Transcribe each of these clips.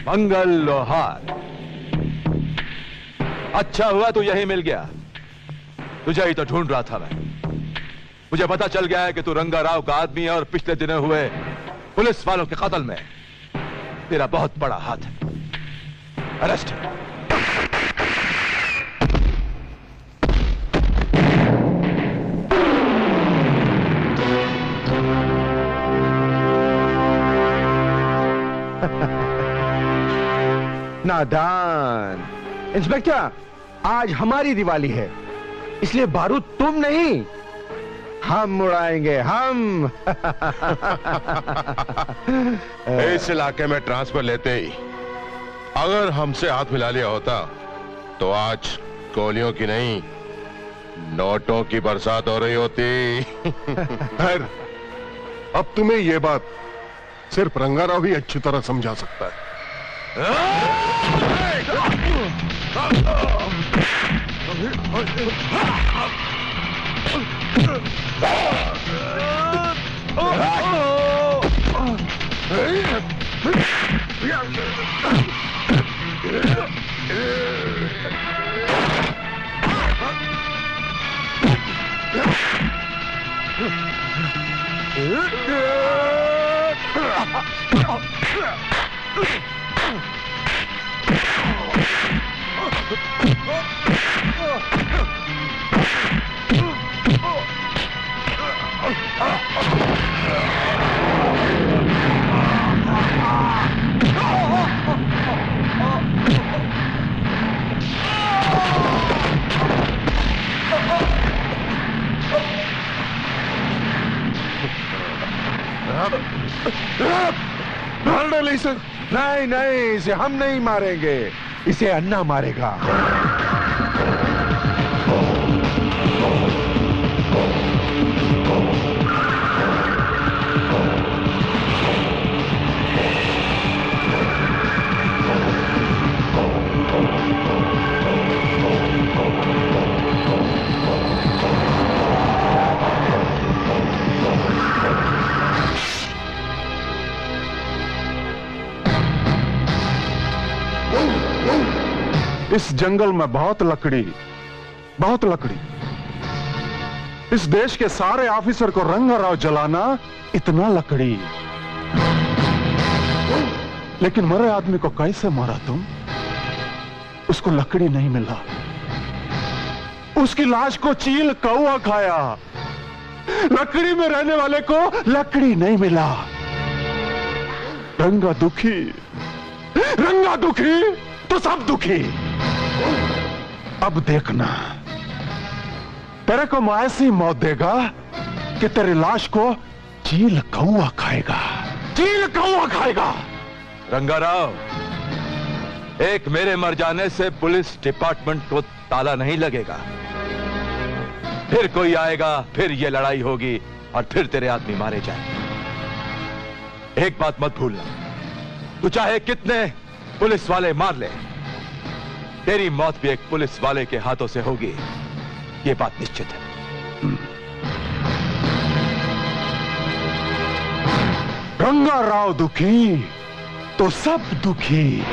मंगल लोहार। अच्छा हुआ तू यही मिल गया, तुझे ही तो ढूंढ रहा था मैं। मुझे पता चल गया है कि तू रंगा राव का आदमी है और पिछले दिनों हुए पुलिस वालों के कत्ल में तेरा बहुत बड़ा हाथ है। अरेस्ट। नादान इंस्पेक्टर, आज हमारी दिवाली है, इसलिए बारूद तुम नहीं हम उड़ाएंगे, हम। इस इलाके में ट्रांसफर लेते ही अगर हमसे हाथ मिला लिया होता तो आज गोलियों की नहीं नोटों की बरसात हो रही होती। खैर, अब तुम्हें यह बात सिर्फ रंगाराव ही अच्छी तरह समझा सकता है। नहीं नहीं, इसे हम नहीं मारेंगे, इसे अन्ना मारेगा। इस जंगल में बहुत लकड़ी। इस देश के सारे ऑफिसर को रंगाराव जलाना, इतना लकड़ी। लेकिन मरे आदमी को कैसे मारा तुम? उसको लकड़ी नहीं मिला, उसकी लाश को चील कौवा खाया। लकड़ी में रहने वाले को लकड़ी नहीं मिला। रंगा दुखी तो सब दुखी। अब देखना, तेरे को मैं ऐसी मौत देगा कि तेरी लाश को चील कौवा खाएगा। रंगाराव, एक मेरे मर जाने से पुलिस डिपार्टमेंट को ताला नहीं लगेगा। फिर कोई आएगा, फिर ये लड़ाई होगी और फिर तेरे आदमी मारे जाएंगे। एक बात मत भूलना, तू चाहे कितने पुलिस वाले मार ले, तेरी मौत भी एक पुलिस वाले के हाथों से होगी, ये बात निश्चित है। रंगाराव दुखी तो सब दुखी।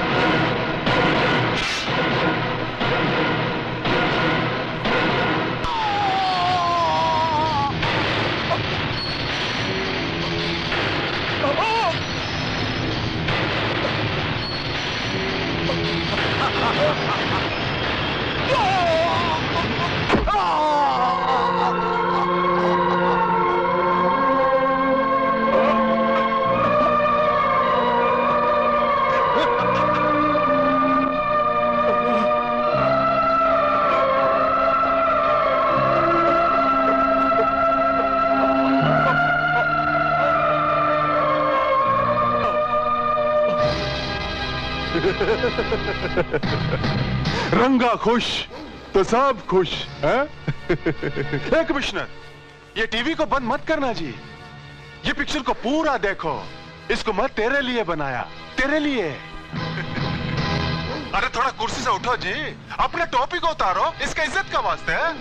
रंगा खुश तो सब खुश है? कमिश्नर, ये टीवी को बंद मत करना जी, ये पिक्चर को पूरा देखो। इसको मैं तेरे लिए बनाया, तेरे लिए। अरे थोड़ा कुर्सी से उठो जी, अपने टोपी को उतारो, इसका इज्जत का वास्ते है।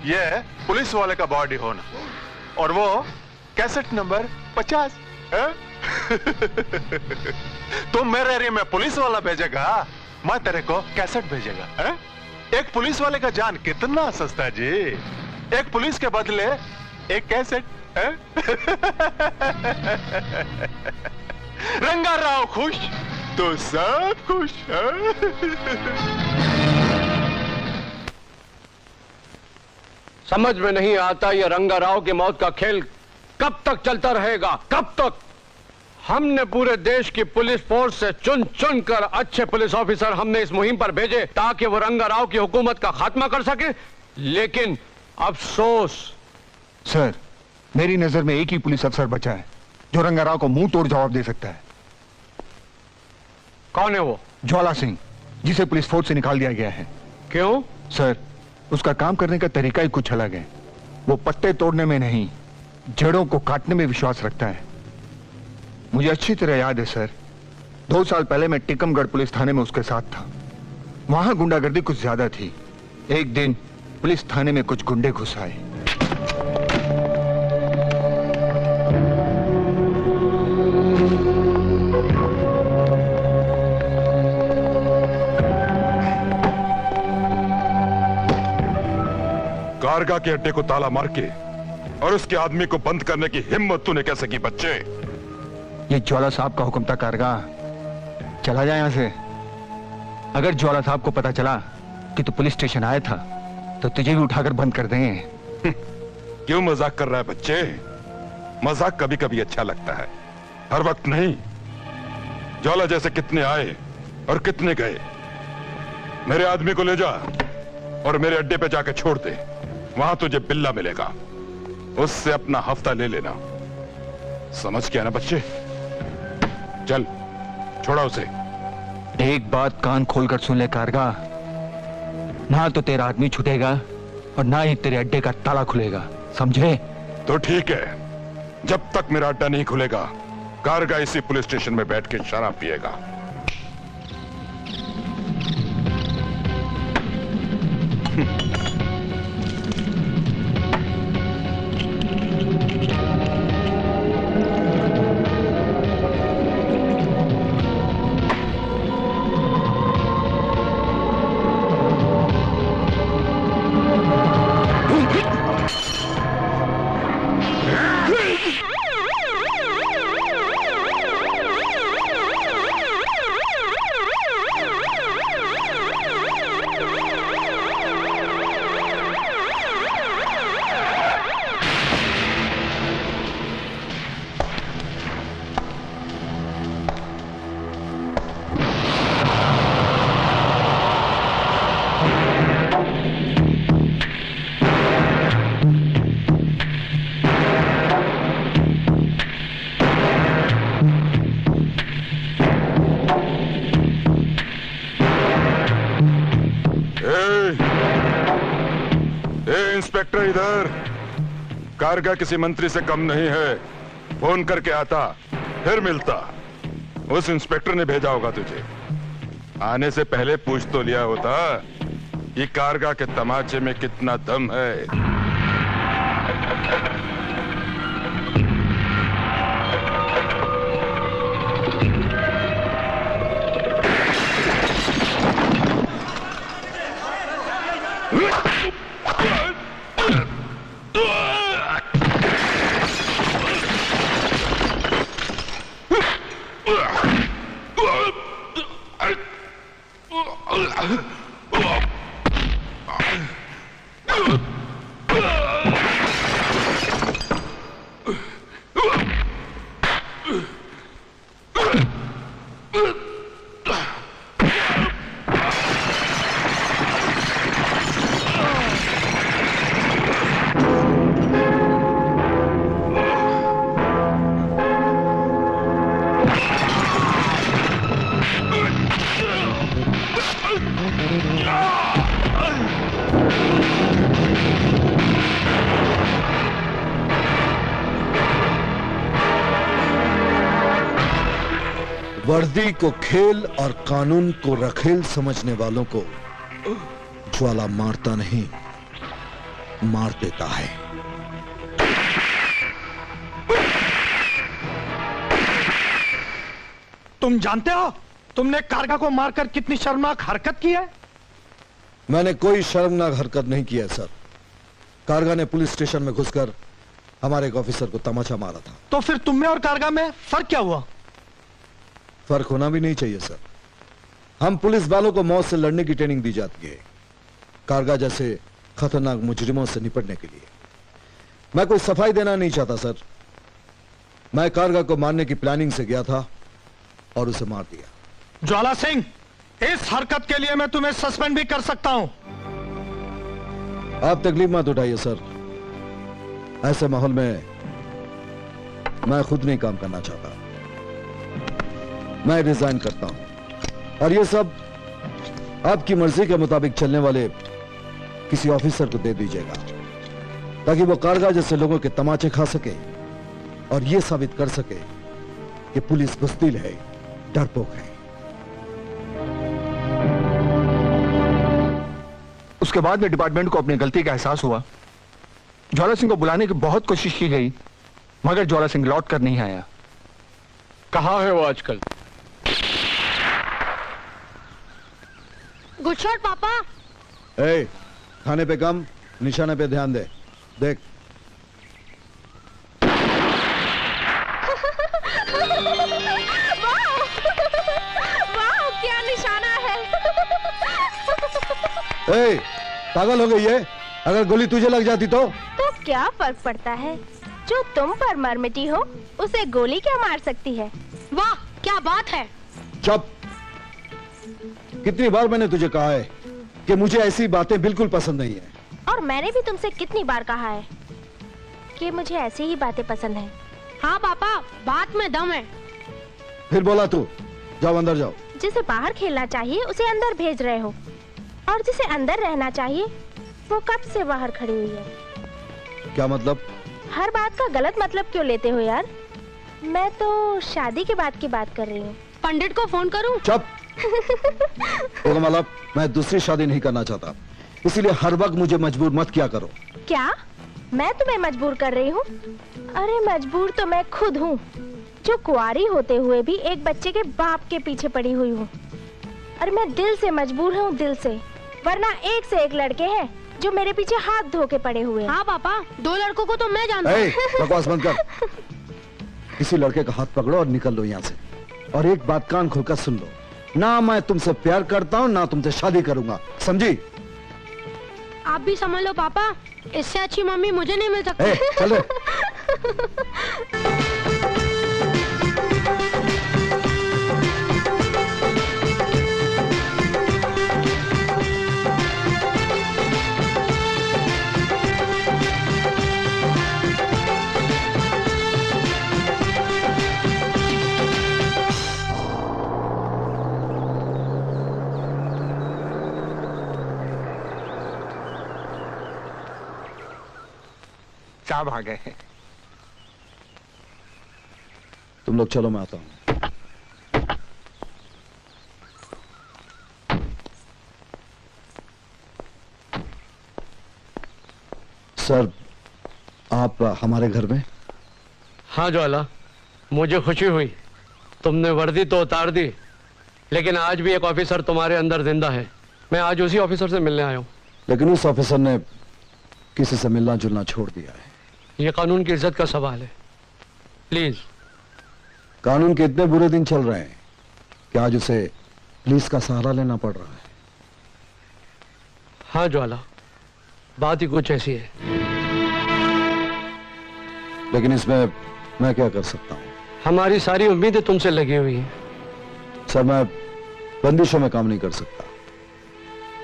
ये पुलिस वाले का बॉडी होना और वो कैसेट नंबर 50 है? तुम मेरे एरिया में पुलिस वाला भेजेगा, मैं तेरे को कैसेट भेजेगा है? एक पुलिस वाले का जान कितना सस्ता है जी। एक पुलिस के बदले एक कैसेट है? रंगा राव खुश तो सब खुश है? समझ में नहीं आता ये रंगाराव की मौत का खेल कब तक चलता रहेगा, कब तक? हमने पूरे देश की पुलिस फोर्स से चुन चुन कर अच्छे पुलिस ऑफिसर हमने इस मुहिम पर भेजे ताकि वो रंगाराव की हुकूमत का खात्मा कर सके, लेकिन अफसोस। सर, मेरी नजर में एक ही पुलिस अफसर बचा है जो रंगाराव को मुंह तोड़ जवाब दे सकता है। कौन है वो? ज्वाला सिंह, जिसे पुलिस फोर्स से निकाल दिया गया है। क्यों? सर, उसका काम करने का तरीका ही कुछ अलग है। वो पत्ते तोड़ने में नहीं, जड़ों को काटने में विश्वास रखता है। मुझे अच्छी तरह याद है सर, 2 साल पहले मैं टिकमगढ़ पुलिस थाने में उसके साथ था। वहां गुंडागर्दी कुछ ज्यादा थी। एक दिन पुलिस थाने में कुछ गुंडे घुस आए। कारगा के अड्डे को ताला मार के और उसके आदमी को बंद करने की हिम्मत तूने कैसे की बच्चे? ये ज्वाला साहब का हुक्म था कारगा, चला जाए यहां से। अगर ज्वाला साहब को पता चला कि तू पुलिस स्टेशन आया था तो तुझे भी उठाकर बंद कर देंगे। क्यों मजाक कर रहा है बच्चे? मजाक कभी कभी अच्छा लगता है, हर वक्त नहीं। ज्वाला जैसे कितने आए और कितने गए। मेरे आदमी को ले जा और मेरे अड्डे पे जाके छोड़ दे। वहां तुझे बिल्ला मिलेगा, उससे अपना हफ्ता ले लेना। समझ गया ना बच्चे? चल छोड़ा उसे। एक बात कान खोलकर सुन ले कारगा, ना तो तेरा आदमी छूटेगा और ना ही तेरे अड्डे का ताला खुलेगा, समझे? तो ठीक है, जब तक मेरा अड्डा नहीं खुलेगा कारगा इसी पुलिस स्टेशन में बैठ के शराब पिएगा। इंस्पेक्टर इधर। कारगा किसी मंत्री से कम नहीं है। फोन करके आता फिर मिलता। उस इंस्पेक्टर ने भेजा होगा तुझे। आने से पहले पूछ तो लिया होता कि कारगा के तमाचे में कितना दम है। वर्दी को खेल और कानून को रखेल समझने वालों को ज्वाला मारता नहीं, मार देता है। तुम जानते हो तुमने कारगा को मारकर कितनी शर्मनाक हरकत की है? मैंने कोई शर्मनाक हरकत नहीं की है सर। कारगा ने पुलिस स्टेशन में घुसकर हमारे एक ऑफिसर को तमाचा मारा था। तो फिर तुम में और कारगा में फर्क क्या हुआ? फर्क होना भी नहीं चाहिए सर। हम पुलिस वालों को मौत से लड़ने की ट्रेनिंग दी जाती है, कारगा जैसे खतरनाक मुजरिमों से निपटने के लिए। मैं कोई सफाई देना नहीं चाहता सर। मैं कारगा को मारने की प्लानिंग से गया था और उसे मार दिया। ज्वाला सिंह, इस हरकत के लिए मैं तुम्हें सस्पेंड भी कर सकता हूं। आप तकलीफ मत उठाइए सर। ऐसे माहौल में मैं खुद नहीं काम करना चाहता। मैं रिजाइन करता हूं और ये सब आपकी मर्जी के मुताबिक चलने वाले किसी ऑफिसर को दे दीजिएगा, ताकि वो कारगा जैसे लोगों के तमाचे खा सके और ये साबित कर सके कि पुलिस बुज़दिल है, डरपोक है। उसके बाद में डिपार्टमेंट को अपनी गलती का एहसास हुआ। ज्वाला सिंह को बुलाने की बहुत कोशिश की गई, मगर ज्वाला सिंह लौट कर नहीं आया। कहाँ है वो आजकल? गुड शॉट पापा। ए, खाने पे कम, निशाने पे ध्यान दे। देख, वाह, क्या निशाना है। ए, पागल हो गई है? अगर गोली तुझे लग जाती तो क्या फर्क पड़ता है? जो तुम पर मर मिटी हो उसे गोली क्या मार सकती है? वाह, क्या बात है। चुप। कितनी बार मैंने तुझे कहा है कि मुझे ऐसी बातें बिल्कुल पसंद नहीं है। और मैंने भी तुमसे कितनी बार कहा है कि मुझे ऐसी ही बातें पसंद है। हाँ पापा, बात में दम है। फिर बोला तू। जाओ अंदर जाओ। जिसे बाहर खेलना चाहिए उसे अंदर भेज रहे हो, और जिसे अंदर रहना चाहिए वो कब से बाहर खड़ी हुई है। क्या मतलब? हर बात का गलत मतलब क्यों लेते हो यार? मैं तो शादी के बाद की बात कर रही हूँ। पंडित को फोन करूँ? चुप। मतलब मैं दूसरी शादी नहीं करना चाहता, इसीलिए हर वक्त मुझे मजबूर मत किया करो। क्या मैं तुम्हें मजबूर कर रही हूँ? अरे मजबूर तो मैं खुद हूँ, जो कुंवारी होते हुए भी एक बच्चे के बाप के पीछे पड़ी हुई हूँ। अरे मैं दिल से मजबूर हूँ, दिल से। वरना एक से एक लड़के हैं जो मेरे पीछे हाथ धो के पड़े हुए हैं। हाँ पापा, 2 लड़कों को तो मैं जानता हूँ। बकवास बंद कर। किसी लड़के का हाथ पकड़ो और निकल लो यहाँ से। और एक बात कान खोलकर सुन लो, ना मैं तुमसे प्यार करता हूँ ना तुमसे शादी करूंगा, समझी? आप भी समझ लो पापा, इससे अच्छी मम्मी मुझे नहीं मिल सकती। चलो। साहब आ गए। तुम लोग चलो, मैं आता हूं। सर, आप हमारे घर में? हाँ ज्वाला, मुझे खुशी हुई। तुमने वर्दी तो उतार दी, लेकिन आज भी एक ऑफिसर तुम्हारे अंदर जिंदा है। मैं आज उसी ऑफिसर से मिलने आया हूँ। लेकिन उस ऑफिसर ने किसी से मिलना जुलना छोड़ दिया है। ये कानून की इज्जत का सवाल है, प्लीज। कानून के इतने बुरे दिन चल रहे हैं कि आज उसे पुलिस का सहारा लेना पड़ रहा है। हाँ ज्वाला, बात ही कुछ ऐसी है। लेकिन इसमें मैं क्या कर सकता हूँ? हमारी सारी उम्मीदें तुमसे लगी हुई हैं। सर, मैं बंदिशों में काम नहीं कर सकता,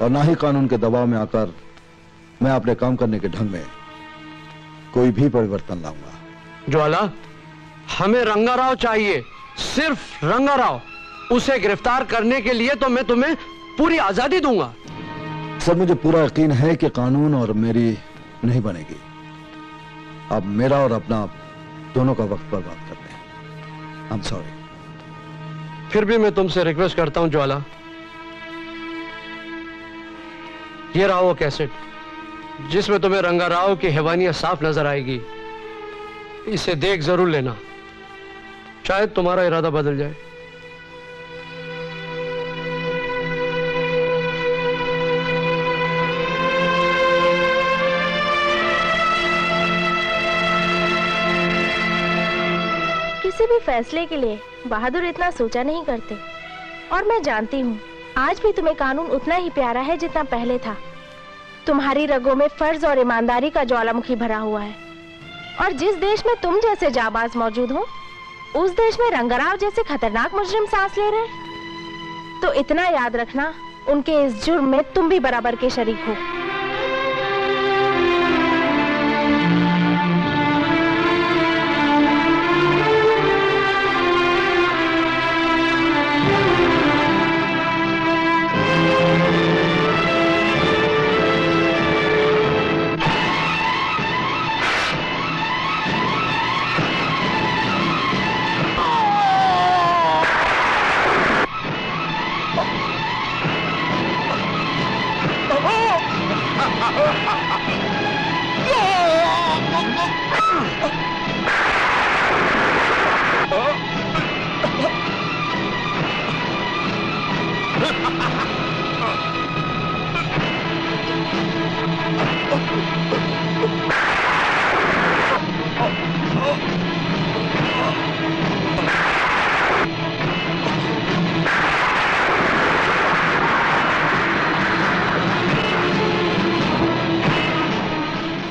और ना ही कानून के दबाव में आकर मैं अपने काम करने के ढंग में कोई भी परिवर्तन लाऊंगा। ज्वाला, हमें रंगाराव चाहिए, सिर्फ रंगाराव। उसे गिरफ्तार करने के लिए तो मैं तुम्हें पूरी आजादी दूंगा। सर, मुझे पूरा यकीन है कि कानून और मेरी नहीं बनेगी। अब मेरा और अपना दोनों का वक्त बर्बाद कर दें। I am sorry. फिर भी मैं तुमसे रिक्वेस्ट करता हूं ज्वाला, ये रहा वो कैसेट जिसमें तुम्हें रंगाराव की हैवानियत साफ नजर आएगी। इसे देख जरूर लेना, शायद तुम्हारा इरादा बदल जाए। फैसले के लिए बहादुर इतना सोचा नहीं करते। और मैं जानती हूँ आज भी तुम्हें कानून उतना ही प्यारा है जितना पहले था। तुम्हारी रगों में फर्ज और ईमानदारी का ज्वालामुखी भरा हुआ है। और जिस देश में तुम जैसे जाबाज मौजूद हो, उस देश में रंगाराव जैसे खतरनाक मुजरिम सांस ले रहे हैं। तो इतना याद रखना, उनके इस जुर्म में तुम भी बराबर के शरीक हो।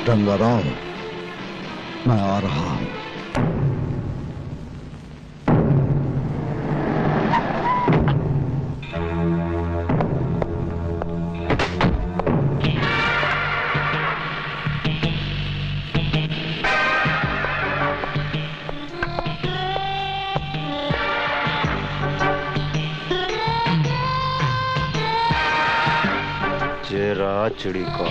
रंगाराव, मैं आ रहा हूं। चेरा चिड़ी का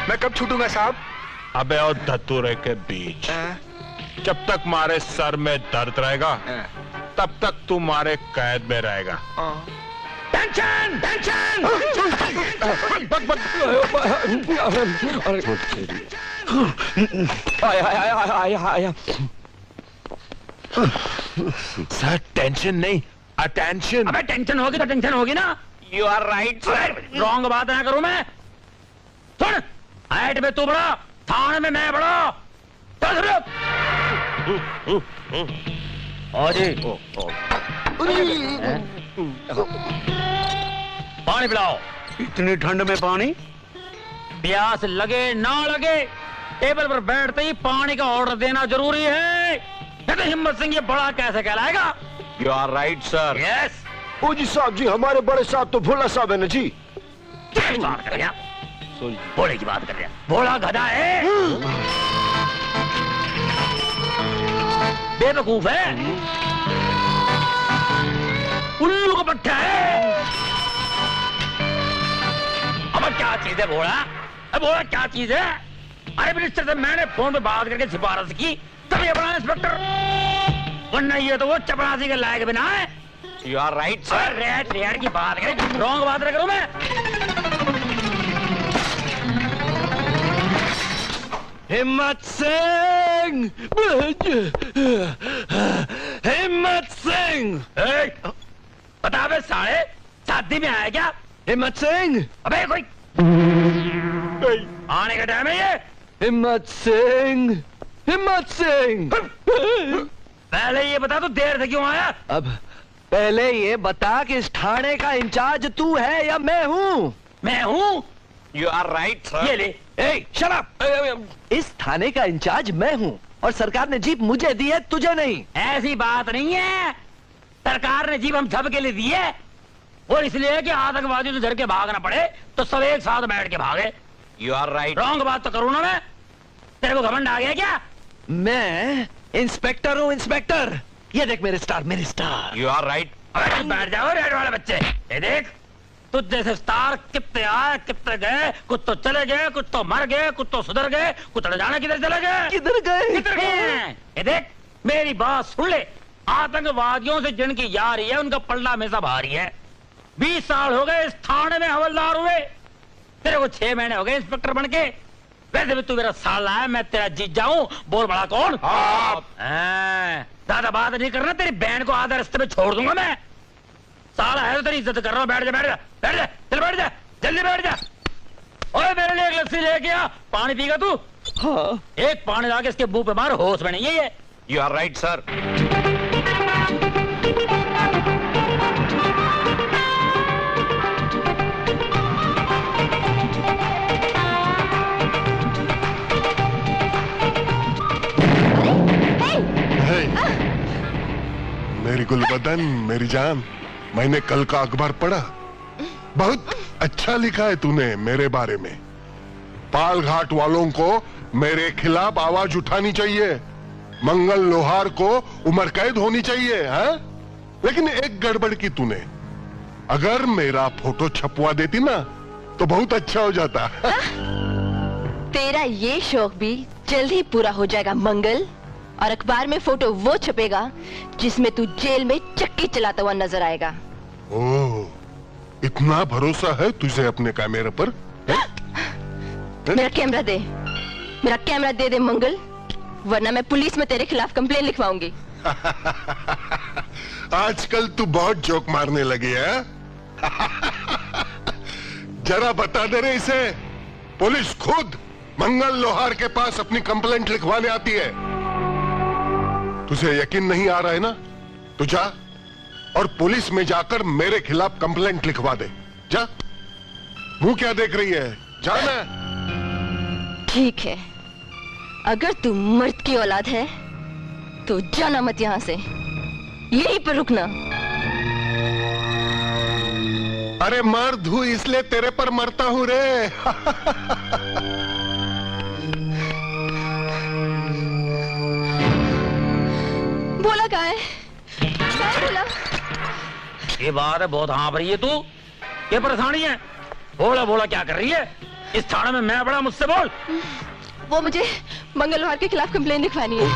मैं कब छूटूंगा साहब? अबे और धतूरे के बीच जब तक मारे सर में दर्द रहेगा तब तक तू मारे कैद में रहेगा। Tension tension. आया। सर टेंशन नहीं, अटेंशन। अबे टेंशन होगी तो टेंशन होगी ना। You are right sir. Wrong बात ना करूं मैं। सुन, हाइट में तू बड़ा, थाने में मैं बड़ा। पानी पिलाओ। इतनी ठंड में पानी? प्यास लगे ना लगे टेबल पर बैठते ही पानी का ऑर्डर देना जरूरी है। तो हिम्मत सिंह ये बड़ा कैसे कहलाएगा? You are right sir. Yes. ओ जी साहब जी, हमारे बड़े साहब तो भोला साहब है ना जी। क्या बात कर रहा? भोले की बात कर रहा? भोला गधा है, बेवकूफ है, उल्लू का पट्टा है। अब क्या चीज है भोला? अब भोला क्या चीज है? अरे मिनिस्टर से मैंने फोन पे बात करके सिफारिश की तब ये बना इंस्पेक्टर, वरना ये तो वो चपरासी के लायक बिना है। You are right sir. Raid की बात करें, रॉन्ग बात ना करूं मैं। हिम्मत सिंह, हिम्मत सिंह। बता बे साले, शादी में आया क्या? हिम्मत सिंह। अबे कोई आने का टाइम है ये। हिम्मत सिंह, हिम्मत सिंह। पहले ये बता तू देर से क्यों आया? अब पहले ये बता कि इस थाने का इंचार्ज तू है या मैं हूँ? मैं हूँ। You are right sir. ये ले। Shut up. इस थाने का इंचार्ज मैं हूँ और सरकार ने जीप मुझे दी है, तुझे नहीं। ऐसी बात नहीं है, सरकार ने जीप हम सब के लिए दी है, और इसलिए कि आतंकवादियों से डर के भागना पड़े तो सब एक साथ बैठ के भागे। You are right. रॉन्ग बात तो करूँ ना मैं? तेरे को घमंड आ गया क्या? मैं इंस्पेक्टर हूँ, इंस्पेक्टर। ये देख मेरे स्टार, मेरे स्टार। You are right. अबे तुम बैठ जाओ रेड वाले बच्चे। ये देख, तुझ जैसे स्टार कितने आए कितने गए, कुछ तो चले गए, कुछ तो मर गए, कुछ तो सुधर गए, कुछ न जाने किधर चले गए। किधर गए? किधर गए? ये देख, मेरी बात सुन ले। आतंकवादियों से जिनकी यारी है उनका पल्ला हमेशा भारी है। 20 साल हो गए इस थाने में हवलदार हुए, तेरे को 6 महीने हो गए इंस्पेक्टर बन के। वैसे भी तू मेरा साला है, मैं तेरा जीजा हूं। बोल बड़ा कौन? आप। ज्यादा बात नहीं करना, तेरी बहन को आधा रास्ते में छोड़ दूंगा मैं। साला है तो तेरी इज्जत कर रहा हूं। बैठ जा, बैठ जा, बैठ जा, चल बैठ जा, जल्दी बैठ जा। ओए मेरे लिए एक लस्सी लेके आ। पानी पीगा तू? हाँ। एक पानी ला के इसके मुंह पे मार, होश में नहीं है ये। You are right sir. मेरी गुलबदन, मेरी जान, मैंने कल का अखबार पढ़ा। बहुत अच्छा लिखा है तूने मेरे बारे में। पाल घाट वालों को मेरे खिलाफ आवाज उठानी चाहिए, मंगल लोहार को उम्र कैद होनी चाहिए, है? लेकिन एक गड़बड़ की तूने, अगर मेरा फोटो छपवा देती ना तो बहुत अच्छा हो जाता। तेरा ये शौक भी जल्द ही पूरा हो जाएगा मंगल, और अखबार में फोटो वो छपेगा जिसमें तू जेल में चक्की चलाता हुआ नजर आएगा। ओह, इतना भरोसा है तुझे अपने कैमरे पर? मेरा कैमरा दे, मेरा कैमरा दे दे मंगल, वरना मैं पुलिस में तेरे खिलाफ कंप्लेन लिखवाऊंगी। आजकल तू बहुत जोक मारने लगी है। जरा बता दे रे इसे, पुलिस खुद मंगल लोहार के पास अपनी कंप्लेंट लिखवाने आती है। तुझे यकीन नहीं आ रहा है ना? तो जा और पुलिस में जाकर मेरे खिलाफ कंप्लेंट लिखवा दे। जा, मुंह क्या देख रही है, जा ना। ठीक है, अगर तू मर्द की औलाद है तो जाना मत यहां से, यहीं पर रुकना। अरे मर्द हूं इसलिए तेरे पर मरता हूं रे। बोला कहाँ है? बोला? ये बात है, बहुत हाँफ रही है तू। ये परेशानी है? बोला बोला क्या कर रही है? इस थाने में मैं बड़ा, मुझसे बोल। वो मुझे मंगल लोहार के खिलाफ कंप्लेन लिखवानी है।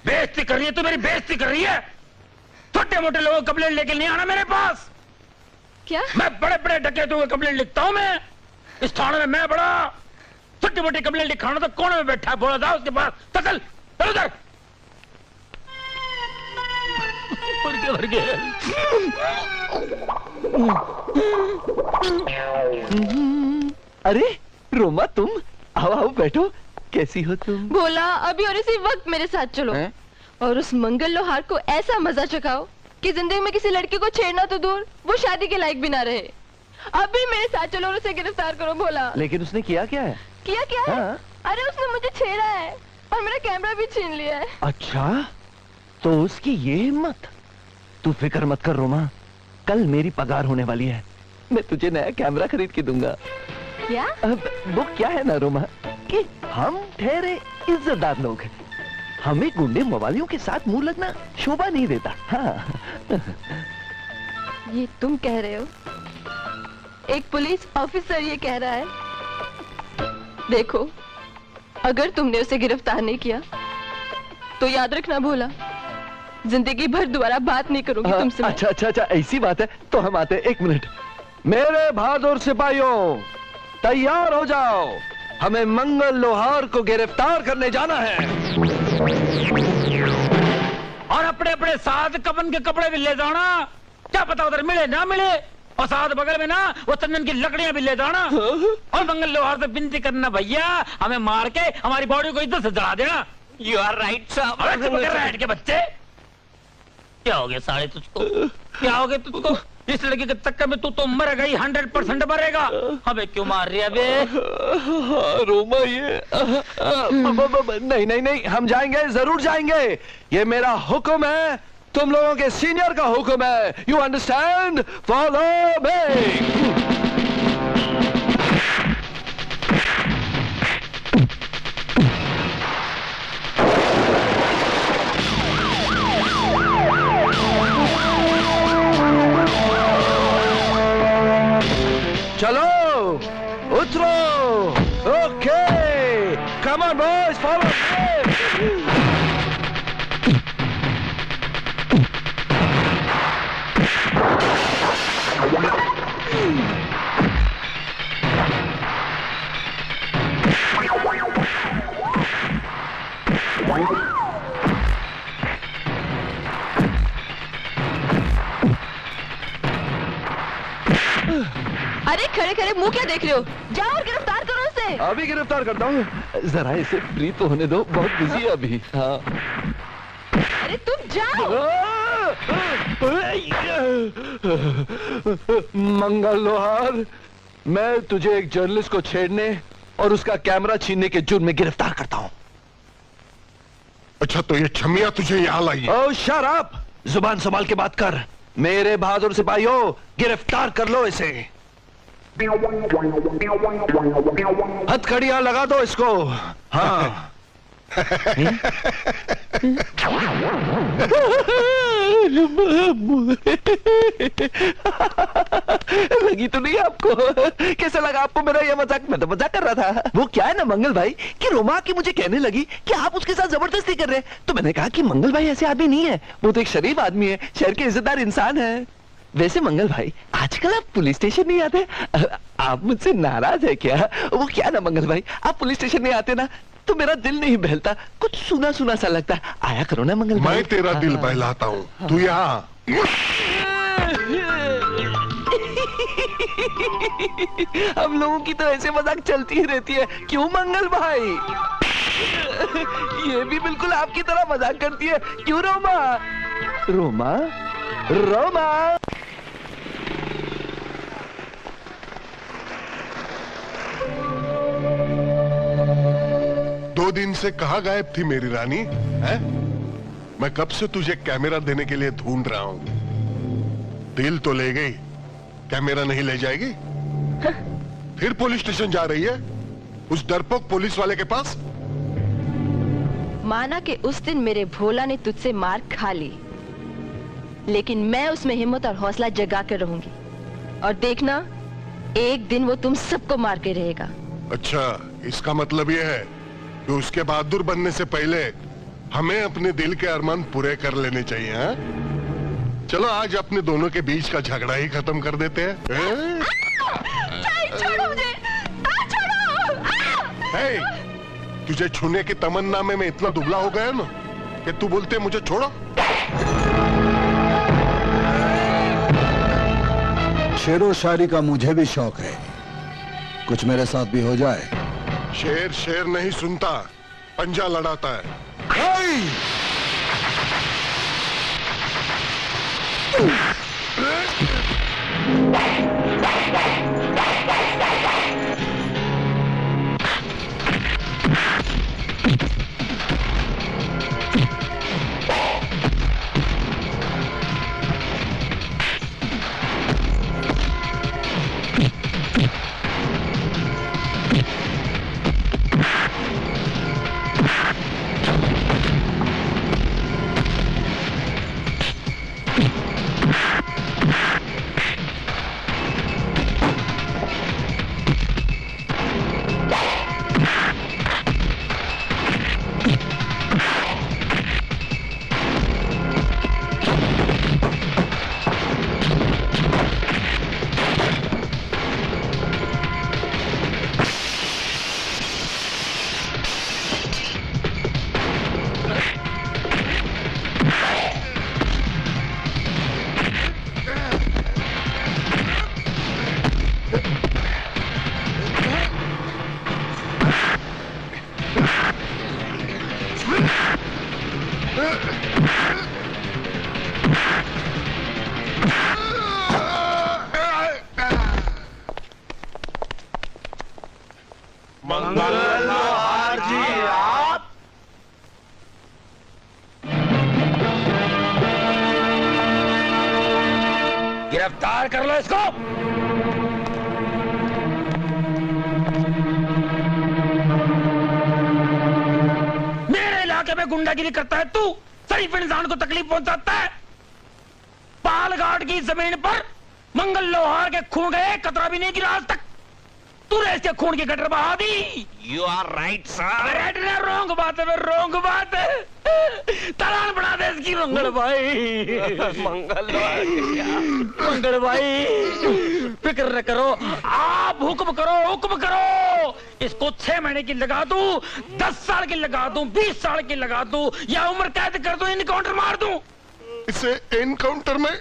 बेइज्जती कर रही है तू, मेरी बेइज्जती कर रही है। छोटे मोटे लोगों को कंप्लेंट लेके नहीं आना मेरे पास। क्या? मैं बड़े बड़े डकैतों को कंप्लेंट लिखता हूं। मैं इस थाने में मैं बड़ा, छोटे मोटे कंप्लेंट लिखाना तो कोने में बैठा है, बोला था उसके पास। चल चल उधर। भर गया। अरे रोमा, तुम आओ आओ बैठो। कैसी हो तुम? बोला अभी और इसी वक्त मेरे साथ चलो है? और उस मंगल लोहार को ऐसा मजा चखाओ कि जिंदगी में किसी लड़की को छेड़ना तो दूर, वो शादी के लायक भी ना रहे। अभी मेरे साथ चलो और उसे गिरफ्तार करो। बोला लेकिन उसने किया क्या है? किया क्या है? अरे उसने मुझे छेड़ा है और मेरा कैमरा भी छीन लिया है। अच्छा, तो उसकी ये हिम्मत। तू फिक्र मत कर रोमा, कल मेरी पगार होने वाली है, मैं तुझे नया कैमरा खरीद के दूंगा। क्या? वो क्या है ना रोमा कि हम ठहरे इज्जतदार लोग हैं, हमें गुंडे मवालियों के साथ मुंह लगना शोभा नहीं देता। हाँ। ये तुम कह रहे हो? एक पुलिस ऑफिसर ये कह रहा है? देखो, अगर तुमने उसे गिरफ्तार नहीं किया तो याद रखना भोला, जिंदगी भर दोबारा बात नहीं करूंगी तुमसे। अच्छा अच्छा अच्छा, ऐसी बात है तो हम आते। एक मिनट। मेरे बहादुर सिपाहियों, तैयार हो जाओ, हमें मंगल लोहार को गिरफ्तार करने जाना है। और अपने अपने साथ कफन के कपड़े भी ले जाना, क्या पता उधर मिले ना मिले। और साथ बगल में ना वो चंदन की लकड़ियां भी ले जाना। और मंगल लोहार से विनती करना, भैया हमें मार के हमारी बॉडी को इज्जत से जला देना। यू आर राइट साहब। के बच्चे क्या हो गया साले तुझको? क्या हो गया तुझको? इस लड़की के चक्कर में तू तो मर गई, 100% मरेगा। हमें क्यों मार रही है बे? रोमा ये नहीं नहीं नहीं, हम जाएंगे, जरूर जाएंगे। ये मेरा हुक्म है, तुम लोगों के सीनियर का हुक्म है। You understand? Follow me. चलो उतरो। Okay, come on boys, follow me. अरे खड़े खड़े खड़े मुंह क्या देख रहे हो? जाओ और गिरफ्तार करो उसे। अभी गिरफ्तार करता हूँ, जरा इसे फ्री तो होने दो, बहुत बिजी है अभी। हाँ। अरे तुम जाओ। मंगल लोहार, मैं तुझे एक जर्नलिस्ट को छेड़ने और उसका कैमरा छीनने के जुर्म में गिरफ्तार करता हूँ। अच्छा, तो ये छमिया तुझे यहाँ लाई? ओ शट अप, जुबान संभाल के बात कर। मेरे बहादुर सिपाहियों, गिरफ्तार कर लो इसे। हथकड़ियां लगा दो इसको। हाँ। लगी तो नहीं आपको? कैसा लगा आपको मेरा ये मजाक? मैं तो मजाक कर रहा था। वो क्या है ना मंगल भाई कि रोमा की मुझे कहने लगी कि आप उसके साथ जबरदस्ती कर रहे हैं, तो मैंने कहा कि मंगल भाई ऐसे आदमी नहीं है, वो तो एक शरीफ आदमी है, शहर के इज्जतदार इंसान है। वैसे मंगल भाई, आजकल आप पुलिस स्टेशन नहीं आते, आप मुझसे नाराज है क्या? वो क्या ना मंगल भाई, आप पुलिस स्टेशन नहीं आते ना तो मेरा दिल नहीं बहलता, कुछ सुना सुना सा लगता। आया करो ना मंगल भाई। मैं तेरा दिल बहलाता हूँ, तू यहाँ। हम लोगों की तो ऐसे मजाक चलती ही रहती है, क्यों मंगल भाई? ये भी बिल्कुल आपकी तरह मजाक करती है, क्यों रोमा? रोमा, रोमा। 2 दिन से कहाँ गायब थी मेरी रानी? है? मैं कब से तुझे कैमरा देने के लिए ढूंढ रहा हूँ। दिल तो ले गई, कैमरा नहीं ले जाएगी? फिर पुलिस स्टेशन जा रही है उस डरपोक पुलिस वाले के पास? माना कि उस दिन मेरे भोला ने तुझसे मार खा ली, लेकिन मैं उसमें हिम्मत और हौसला जगा कर रहूंगी, और देखना एक दिन वो तुम सबको मार के रहेगा। अच्छा, इसका मतलब ये है कि उसके बहादुर बनने से पहले हमें अपने दिल के अरमान पूरे कर लेने चाहिए। हाँ? चलो आज अपने दोनों के बीच का झगड़ा ही खत्म कर देते हैं। छोड़ो मुझे, छोड़ो। तुझे छूने की तमन्ना में मैं इतना दुबला हो गया ना कि तू बोलते मुझे छोड़ो। शेरो शायरी का मुझे भी शौक है, कुछ मेरे साथ भी हो जाए। शेर शेर नहीं सुनता, पंजा लड़ाता है। मंगल लोहार जी, आप गिरफ्तार कर लो इसको। मेरे इलाके में गुंडागिरी करता है तू, शरीफ इंसान को तकलीफ पहुंचाता है। पालघाट की जमीन पर मंगल लोहार के खून का एक कतरा भी नहीं गिरा आज तक। तूने इसके खून की गटर बहा दी। You are right sir. Right ना, रॉन्ग बात है, रॉन्ग बात है। तलान बढ़ा दे इसकी मंगल भाई। मंगल भाई फिक्र न करो, आप हुक्म करो, हुक्म करो। इसको 6 महीने की लगा दूं, 10 साल की लगा दूं, 20 साल की लगा दूं, या उम्र कैद कर दूं, इनकाउंटर मार दूं। इसे एनकाउंटर में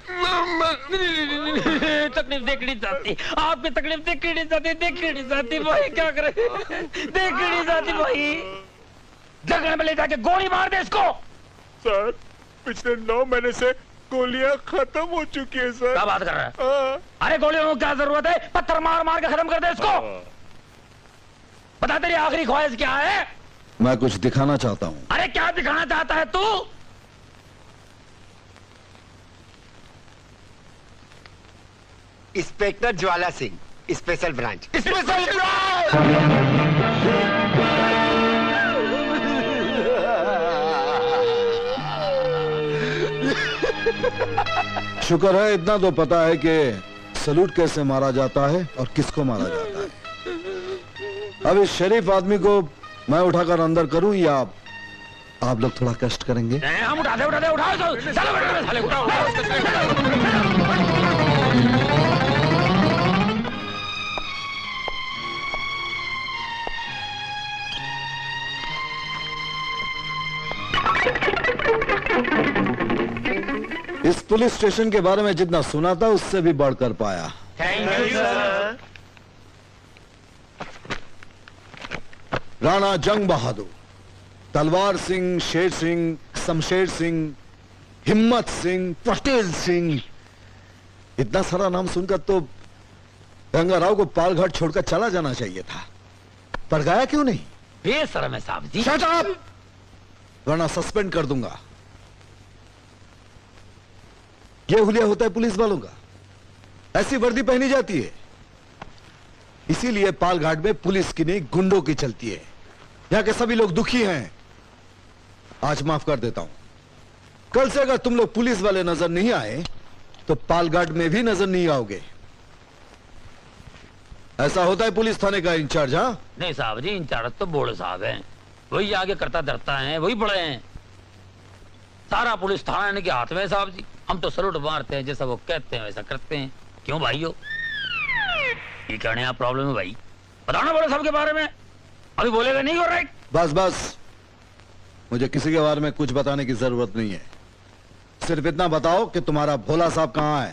तकलीफ देखनी चाहती, आपकी तकलीफ देखनी नहीं चाहती भाई, क्या करे, देखनी नहीं चाहती भाई। जगह में ले जाके गोली मार दे इसको। सर पिछले 9 महीने से गोलियां खत्म हो चुकी है सर। क्या बात कर रहा है? अरे गोलियों को क्या जरूरत है, पत्थर मार मार के खत्म कर दे इसको। बता तेरी आखिरी ख्वाहिश क्या है? मैं कुछ दिखाना चाहता हूँ। अरे क्या दिखाना चाहता है तू? Inspector Jwala Singh, special branch. Special branch. शुक्र है इतना तो पता है कि सलूट कैसे मारा जाता है और किसको मारा जाता है। अब इस शरीफ आदमी को मैं उठाकर अंदर करूं या आप लोग थोड़ा कष्ट करेंगे? हम उठाओ चलो साले उठाओ। इस पुलिस स्टेशन के बारे में जितना सुना था उससे भी बढ़कर पाया। Thank you sir. राणा जंग बहादुर, तलवार सिंह, शेर सिंह, शमशेर सिंह, हिम्मत सिंह, पटेल सिंह, इतना सारा नाम सुनकर तो रंगाराव को पालघाट छोड़कर चला जाना चाहिए था, पर गया क्यों नहीं? बेशरम है साहब जी। शट अप, वरना सस्पेंड कर दूंगा। यह हुलिया होता है पुलिस वालों का, ऐसी वर्दी पहनी जाती है। इसीलिए पालघाट में पुलिस की नहीं गुंडों की चलती है। यहां के सभी लोग दुखी हैं। आज माफ कर देता हूं, कल से अगर तुम लोग पुलिस वाले नजर नहीं आए तो पालघाट में भी नजर नहीं आओगे। ऐसा होता है पुलिस थाने का इंचार्ज? हाँ नहीं साहब जी, इंचार्ज तो बोर्ड साहब हैं, वही आगे करता धरता है, वही बड़े हैं। सारा पुलिस थाना इनके हाथ में है साहब जी। हम तो सलूट मारते हैं, जैसा वो कहते हैं वैसा करते हैं। क्यों भाइयों, ये क्या नया प्रॉब्लम है भाई? बताओ ना बड़े साहब के बारे में। अभी बोलेगा नहीं हो रहा? बस बस, मुझे किसी के बारे में कुछ बताने की जरूरत नहीं है। सिर्फ इतना बताओ कि तुम्हारा भोला साहब कहाँ है?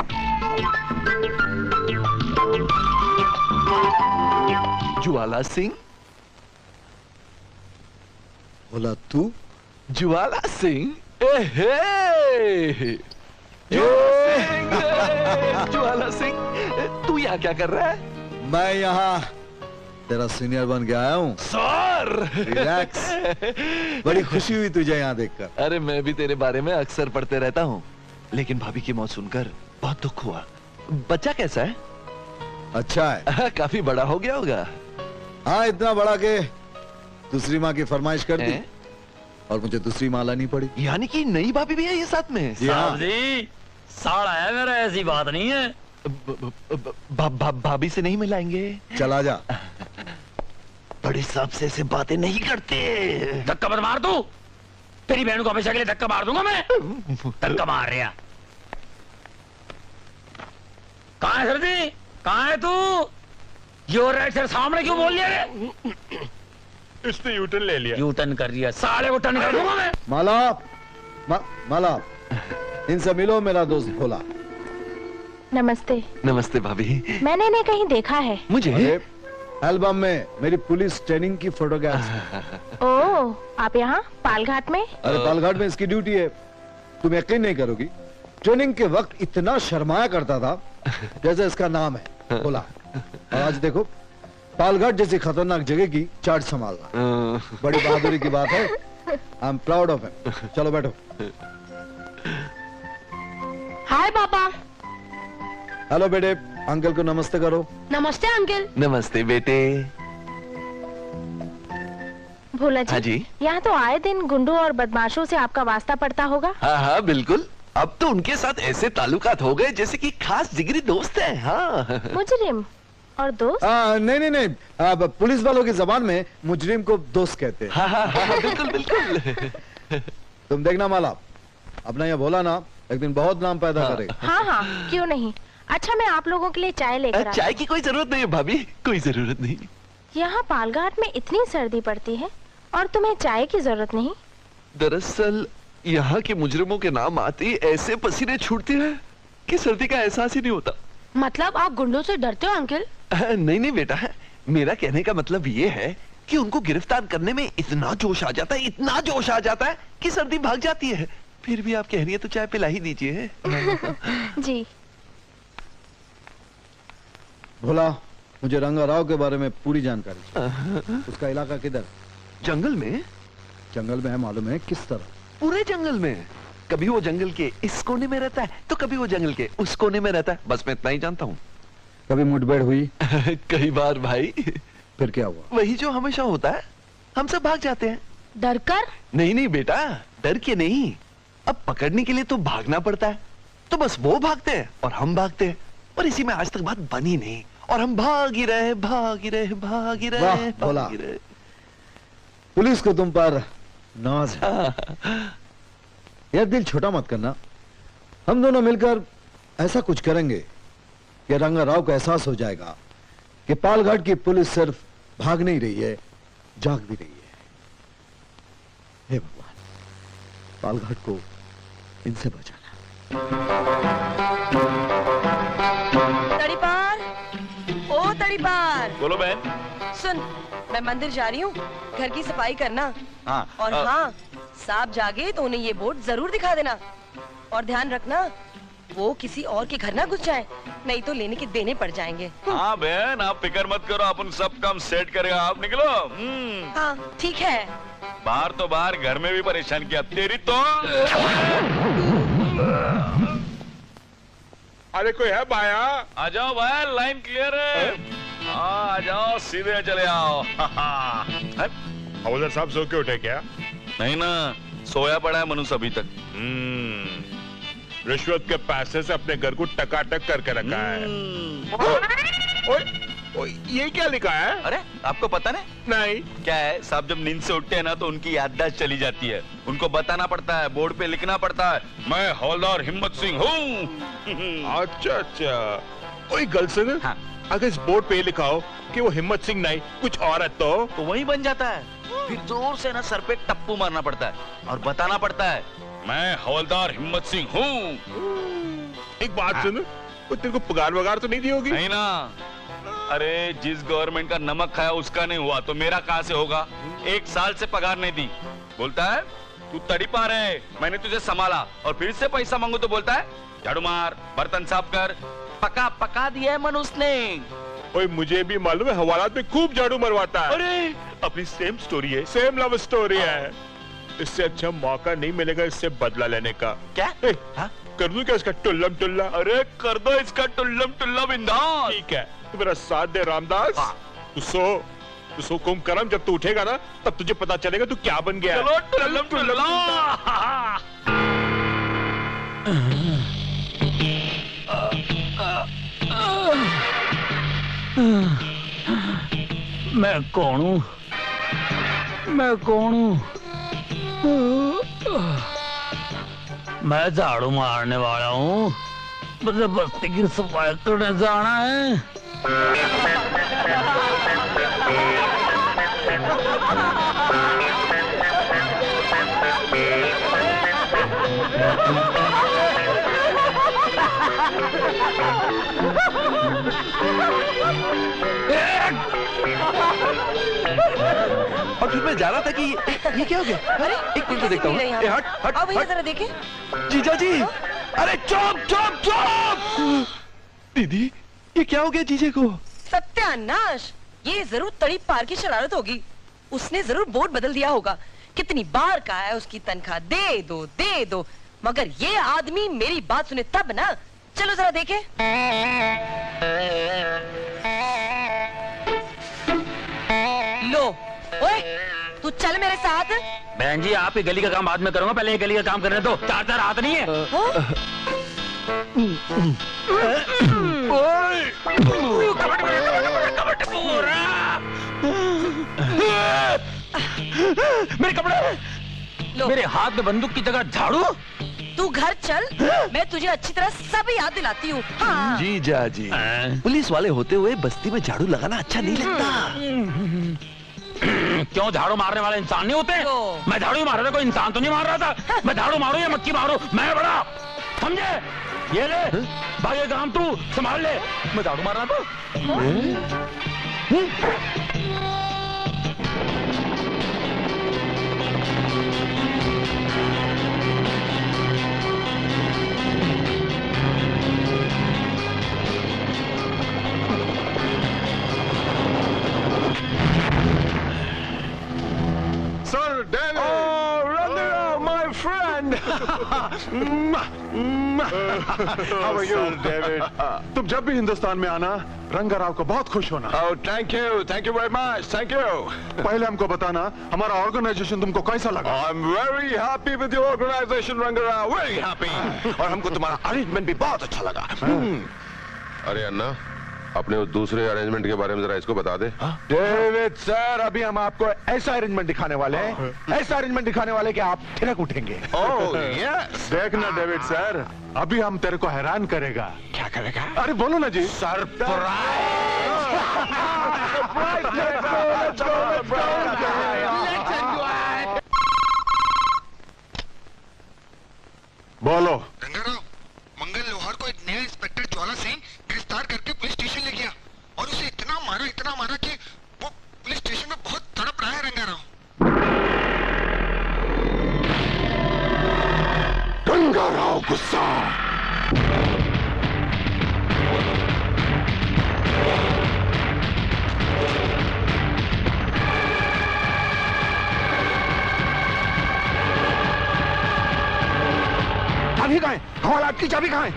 ज्वाला सिंह। भोला तू? ज्वाला सिंह? ज्वाला सिंह, तू यहाँ क्या कर रहा है? मैं यहाँ तेरा सीनियर बन के आया हूँ। सर रिलैक्स, बड़ी खुशी हुई तुझे यहाँ देखकर। अरे मैं भी तेरे बारे में अक्सर पढ़ते रहता हूँ, लेकिन भाभी की मौत सुनकर बहुत दुख हुआ। बच्चा कैसा है? अच्छा है। काफी बड़ा हो गया होगा। हाँ, इतना बड़ा के दूसरी माँ की फरमाइश कर दी और मुझे दूसरी माँ लानी पड़ी। यानी कि नई भाभी भी है ये साथ में? साहब जी, साड़ा है मेरा, ऐसी बात नहीं है। भाभी से नहीं मिलाएंगे? चला जा। बड़े साहब से ऐसे बातें नहीं करते। धक्का मत मार तू, तेरी बहन को हमेशा के लिए धक्का मार दूंगा मैं। धक्का मार रहा। कहाँ है सर जी, कहाँ है तू? योर राइट सर, सामने क्यों बोल लिया? इसने यूटर्न ले लिया। यूटर्न कर दिया, साले को टर्न कर दूंगा मैं। माला, इनसे मिलो, मेरा दोस्त भोला। नमस्ते। नमस्ते भाभी। मैंने इन्हें कहीं देखा है। मुझे एल्बम में मेरी पुलिस ट्रेनिंग की फोटोग्राफ। ओह, आप यहाँ पालघाट में? अरे पालघाट में इसकी ड्यूटी है। तुम यकीन नहीं करोगी, ट्रेनिंग के वक्त इतना शर्माया करता था जैसे इसका नाम है भोला। और आज देखो, पालघाट जैसी खतरनाक जगह की चार्ज संभालना बड़ी बहादुरी की बात है। I am proud of him. चलो बैठो। हाय पापा। हेलो बेटे, अंकल को नमस्ते करो। नमस्ते अंकल। नमस्ते बेटे। भोला जी, हाँ जी, यहाँ तो आए दिन गुंडों और बदमाशों से आपका वास्ता पड़ता होगा। हाँ हाँ बिल्कुल। अब तो उनके साथ ऐसे ताल्लुकात हो गए जैसे कि खास जिगरी दोस्त हैं। हाँ। मुजरिम और दोस्त? नहीं, अब पुलिस वालों की जबान में मुजरिम को दोस्त कहते हैं। हाँ, बिल्कुल बिल्कुल। तुम देखना माला, अपना यह भोला ना एक दिन बहुत नाम पैदा करेगा। हाँ, क्यों नहीं। अच्छा, मैं आप लोगों के लिए चाय लेकर चाय की कोई जरूरत नहीं है भाभी, कोई जरूरत नहीं। यहाँ पालघाट में इतनी सर्दी पड़ती है और तुम्हें चाय की जरूरत नहीं? दरअसल यहाँ के मुजरिमों के नाम आते ही ऐसे पसीने छूटते हैं कि सर्दी का एहसास ही नहीं होता। मतलब आप गुंडों से डरते हो अंकल? नहीं नहीं बेटा, मेरा कहने का मतलब ये है कि उनको गिरफ्तार करने में इतना जोश आ जाता है, इतना जोश आ जाता है कि सर्दी भाग जाती है। फिर भी आप कह रही है तो चाय पिला ही दीजिए। जी। भोला, मुझे रंगा राव के बारे में पूरी जानकारी चाहिए। उसका इलाका किधर? जंगल में। जंगल में है, मालूम है किस तरह? पूरे जंगल में। कभी वो जंगल के इस कोने में रहता है तो कभी वो जंगल के उस कोने में रहता है, बस मैं इतना ही जानता हूँ। कभी मुठभेड़ हुई? कई बार भाई। फिर क्या हुआ? वही जो हमेशा होता है, हम सब भाग जाते हैं। डर कर? नहीं नहीं बेटा, डर के नहीं, अब पकड़ने के लिए तो भागना पड़ता है, तो बस वो भागते हैं और हम भागते हैं, और इसी में आज तक बात बनी नहीं, और हम भाग ही रहे, भाग ही रहे, भाग ही रहे, भाग ही रहे। पुलिस को तुम पर नाज है। यार दिल छोटा मत करना, हम दोनों मिलकर ऐसा कुछ करेंगे कि रंगा राव को एहसास हो जाएगा कि पालघाट की पुलिस सिर्फ भाग नहीं रही है, जाग भी रही है। हे भगवान, पालघाट को इनसे बचाना। तड़ीपार, ओ तड़ीपार। बोलो बहन। सुन, मैं मंदिर जा रही हूँ, घर की सफाई करना। हाँ। और हाँ, सांप जागे तो उन्हें ये बोर्ड जरूर दिखा देना, और ध्यान रखना वो किसी और के घर ना घुस जाए, नहीं तो लेने के देने पड़ जाएंगे। हाँ बहन, आप फिक्र मत करो, अपन सब काम सेट करेगा, आप निकलो। हाँ ठीक है। बाहर तो बाहर, घर में भी परेशान किया तेरी तो। अरे कोई है भाया? आ जाओ भाई, लाइन क्लियर है। हाँ आ जाओ, सीधे चले आओ। हवलदार साहब सो के उठे क्या? नहीं ना, सोया पड़ा है मनुष्य अभी तक। रिश्वत के पैसे से अपने घर को टकाटक करके रखा है। ओए, ये क्या लिखा है? अरे आपको पता नहीं? क्या है साहब, जब नींद से उठते हैं ना तो उनकी याददाश्त चली जाती है, उनको बताना पड़ता है, बोर्ड पे लिखना पड़ता है, मैं हवलदार हिम्मत सिंह हूँ। अच्छा अच्छा। ओए गर्लसन, हाँ। अगर इस बोर्ड पे लिखा हो कि वो हिम्मत सिंह नहीं कुछ और है तो वही बन जाता है। फिर जोर से ना सर पे टप्पू मारना पड़ता है और बताना पड़ता है, मैं हवलदार हिम्मत सिंह हूँ। एक बात सुन, तेरे को पगार वगार तो नहीं दी होगी? नहीं ना। अरे जिस गवर्नमेंट का नमक खाया उसका नहीं हुआ तो मेरा कहाँ से होगा? 1 साल से पगार नहीं दी। बोलता है तू तड़ीपार है, मैंने तुझे संभाला, और फिर से पैसा मांगू तो बोलता है झाड़ू मार, बर्तन साफ कर। पका दिया है मनुष्य ने। ओए मुझे भी मालूम है, हवालात में खूब झाड़ू मरवाता है। अरे अपनी सेम स्टोरी है, सेम लव स्टोरी है। इससे अच्छा मौका नहीं मिलेगा इससे बदला लेने का। क्या? कर दूं क्या इसका टुल्लम टुल्ला? अरे कर दो इसका टुल्लम टुल्ला बिंदास। ठीक है, तू मेरा साथ दे रामदास। तू सो कुम करम, जब तू उठेगा ना तब तुझे पता चलेगा तू क्या बन गया। चलो टुल्लम टुल्ला। मैं कौन हूँ? मैं कौन हूँ? मैं झाड़ू मारने वाला हूँ, मुझे बस्ती की सफाई करने जाना है। और फिर मैं जा रहा था कि ये क्या हो गया? अरे एक मिनट देखता हूँ। हट हट अब हट। जरा देखें। जीजा जी, अरे चुप चुप चुप। दीदी, ये क्या हो गया जीजे को? सत्यानाश, ये जरूर तड़ीपार की शरारत होगी। उसने जरूर बोर्ड बदल दिया होगा। कितनी बार कहा है उसकी तनख्वाह दे दो, मगर ये आदमी मेरी बात सुने तब ना। चलो जरा देखें। लो, ओए, तू चल मेरे साथ। बहन जी, आप ये गली का काम बाद में करूंगा, पहले ये गली का काम करने दो। 4 हाथ नहीं है। मेरे कपड़े, मेरे हाथ में बंदूक की जगह झाड़ू। तू घर चल, मैं तुझे अच्छी तरह सब याद दिलाती हूँ। हाँ। जीजा जी, पुलिस वाले होते हुए बस्ती में झाड़ू लगाना अच्छा नहीं लगता। क्यों? झाड़ू मारने वाले इंसान नहीं होते? मैं झाड़ू मार रहा था, कोई इंसान तो नहीं मार रहा था। मैं झाड़ू मारू या मक्खी मारू, मैं बड़ा, समझे? ये ले भाई, काम तू संभाल ले। मैं झाड़ू मार रहा था। Sir David, my friend. How are you, David? तुम जब भी हिंदुस्तान में आना, रंगाराव को बहुत खुश होना। Oh, thank you very much, thank you. पहले हमको बताना हमारा ऑर्गेनाइजेशन तुमको कैसा लगा? I'm very happy with your organization, Rangarao. Very happy. और हमको तुम्हारा अरेंजमेंट भी बहुत अच्छा लगा। अरे अन्ना, अपने उस दूसरे अरेंजमेंट के बारे में जरा इसको बता दे। डेविड सर, अभी हम आपको ऐसा अरेंजमेंट दिखाने वाले हैं, ऐसा अरेंजमेंट दिखाने वाले कि आप थिरक उठेंगे। Oh, yes. देखना डेविड सर, अभी हम तेरे को हैरान करेगा। क्या करेगा? अरे बोलो ना जी। बोलो। रंगाराव, मंगल लोहार को एक नया इंस्पेक्टर ज्वाला सिंह गिरफ्तार करके पुलिस स्टेशन ले गया और उसे इतना मारा कि वो पुलिस स्टेशन में बहुत तड़प रहा है। रंगाराव गुस्सा। चाबी कहाँ है? हवालात की चाबी कहाँ है?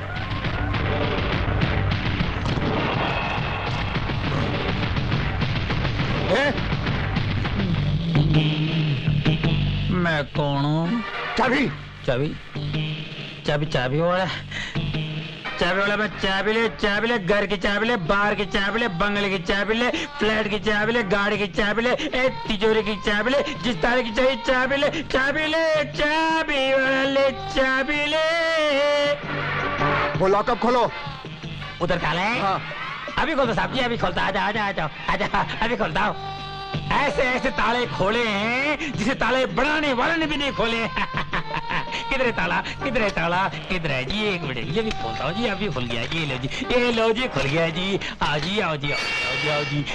मैं कौन हूँ? चाबी चाबी चाबी चाबी वाला, मैं चाबी ले, घर की चाबी ले, बाहर की चाबी ले, बंगले की चाबी ले, फ्लैट की चाबी ले, गाड़ी की चाबी ले, तिजोरी की चाबी ले, जिस तरह की चाहिए चाबी ले, चाबी ले। वो लॉकअप खोलो। उधर काला है? हाँ। अभी खोलता साहब जी, अभी खोलता। आजा, अभी खोलता हूँ। ऐसे ताले खोले हैं जिसे ताले बनाने वाले ने भी नहीं खोले। किधर है ताला? किधर है जी? एक मिनट, ये भी खोलता हूँ जी। अभी खुल गया। ये लो जी, खुल गया जी। आओ जी।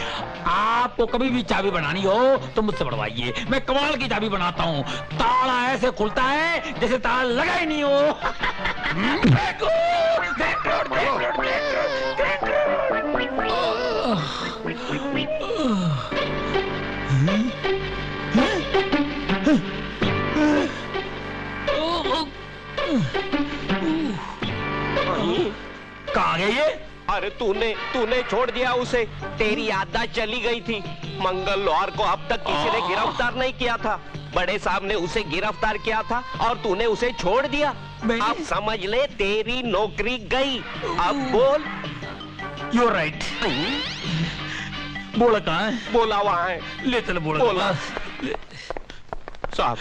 आपको कभी भी चाबी बनानी हो तो मुझसे बढ़वाइए, मैं कमाल की चाबी बनाता हूँ। ताला ऐसे खुलता है जैसे ताला लगा ही नहीं हो। कहाँ गए ये? अरे तूने छोड़ दिया उसे, तेरी याददाश्त चली गई थी। मंगल लोहार को अब तक किसी ने गिरफ्तार नहीं किया था। बड़े साहब ने उसे गिरफ्तार किया था और तूने उसे छोड़ दिया। अब समझ ले, तेरी नौकरी गई। अब बोल। You're right. बोला कहाँ है? बोला वहाँ है। ले चल बोला। साहब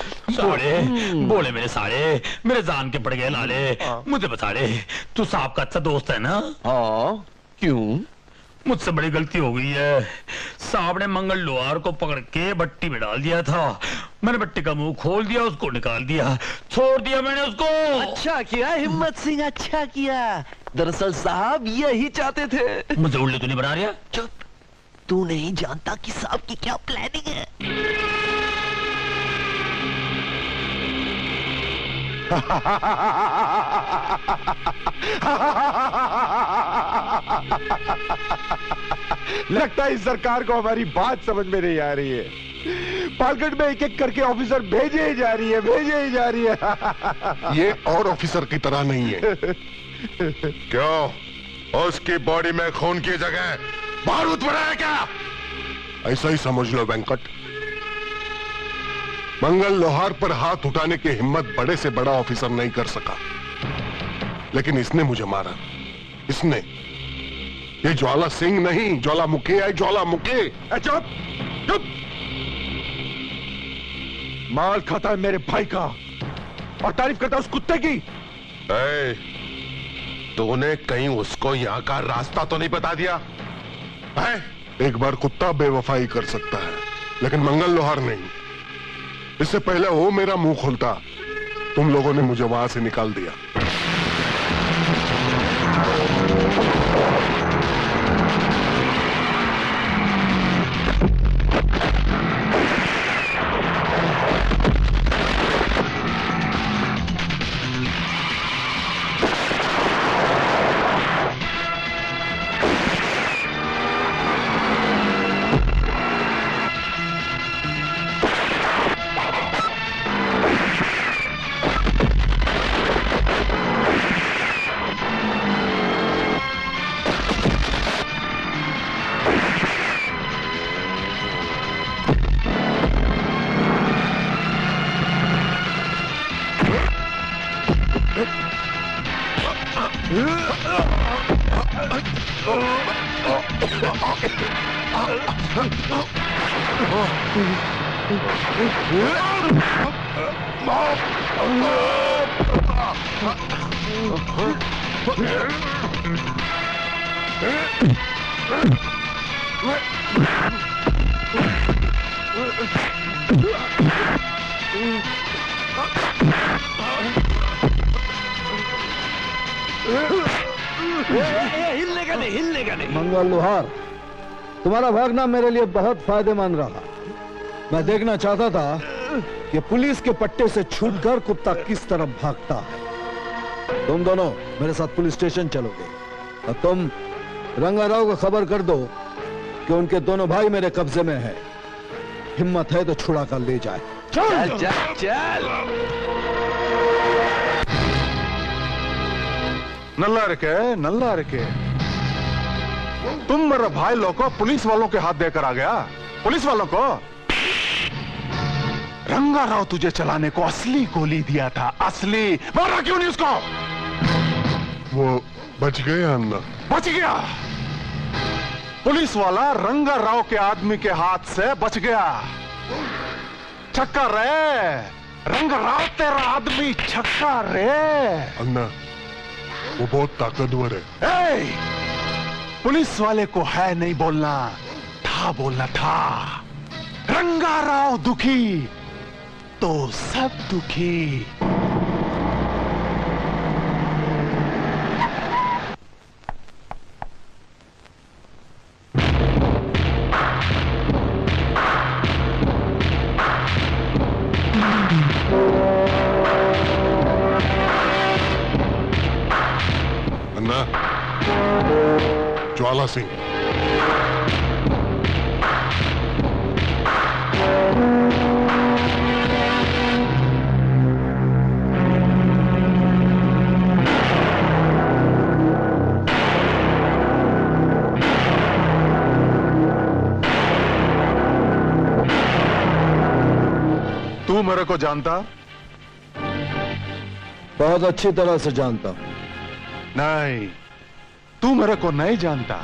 बोले मेरे साले, मेरे जान के पड़ गए लाले, मुझे बता दे, तू साहब का अच्छा दोस्त है ना? हाँ, क्यों? मुझसे बड़ी गलती हो गई है। साहब ने मंगल लोहार को पकड़ के भट्टी में डाल दिया था। मैंने भट्टी का मुंह खोल दिया, उसको निकाल दिया, छोड़ दिया मैंने उसको। अच्छा किया हिम्मत सिंह, अच्छा किया। दरअसल साहब यही चाहते थे। मुझे उल्लू तो नहीं बना रहा? चुप, तू नहीं जानता कि साहब की क्या प्लानिंग है। लगता है इस सरकार को हमारी बात समझ में नहीं आ रही है। पालगढ़ में एक एक करके ऑफिसर भेजे ही जा रही है। ये और ऑफिसर की तरह नहीं है। क्यों? उसकी बॉडी में खून की जगह बारूद पड़ा है क्या? ऐसा ही समझ लो वेंकट। मंगल लोहार पर हाथ उठाने की हिम्मत बड़े से बड़ा ऑफिसर नहीं कर सका, लेकिन इसने मुझे मारा। इसने, ये ज्वाला सिंह नहीं, ज्वालामुखी है, ज्वालामुखी। चुप। माल खाता है मेरे भाई का और तारीफ करता है उस कुत्ते की। तूने कहीं उसको यहाँ का रास्ता तो नहीं बता दिया है? एक बार कुत्ता बेवफाई कर सकता है, लेकिन मंगल लोहार नहीं। इससे पहले वो मेरा मुंह खोलता, तुम लोगों ने मुझे वहां से निकाल दिया। हिलने का नहीं। मंगल लोहार, तुम्हारा भागना मेरे लिए बहुत फायदेमंद रहा। मैं देखना चाहता था कि पुलिस के पट्टे से छूटकर कुत्ता किस तरफ भागता है। तुम दोनों मेरे साथ पुलिस स्टेशन चलोगे और तुम रंगाराव को खबर कर दो कि उनके दोनों भाई मेरे कब्जे में है। हिम्मत है तो छुड़ा कर ले जाए। चल चल चल। नल्ला रखे तुम मेरे भाई लोग को पुलिस वालों के हाथ देकर आ गया। पुलिस वालों को रंगाराव तुझे चलाने को असली गोली दिया था, असली। मारा क्यों नहीं उसको? वो बच गया अन्ना। बच गया? पुलिस वाला रंगाराव के आदमी के हाथ से बच गया। छक्का रे, रंगाराव तेरा आदमी छक्का रे। अन्ना वो बहुत ताकतवर है। पुलिस वाले को है नहीं बोलना, था बोलना था। रंगाराव दुखी तो सब दुखी। अन्ना, ज्वाला सिंह। तू मेरे को जानता? बहुत अच्छी तरह से जानता हूं। नहीं, तू मेरे को नहीं जानता।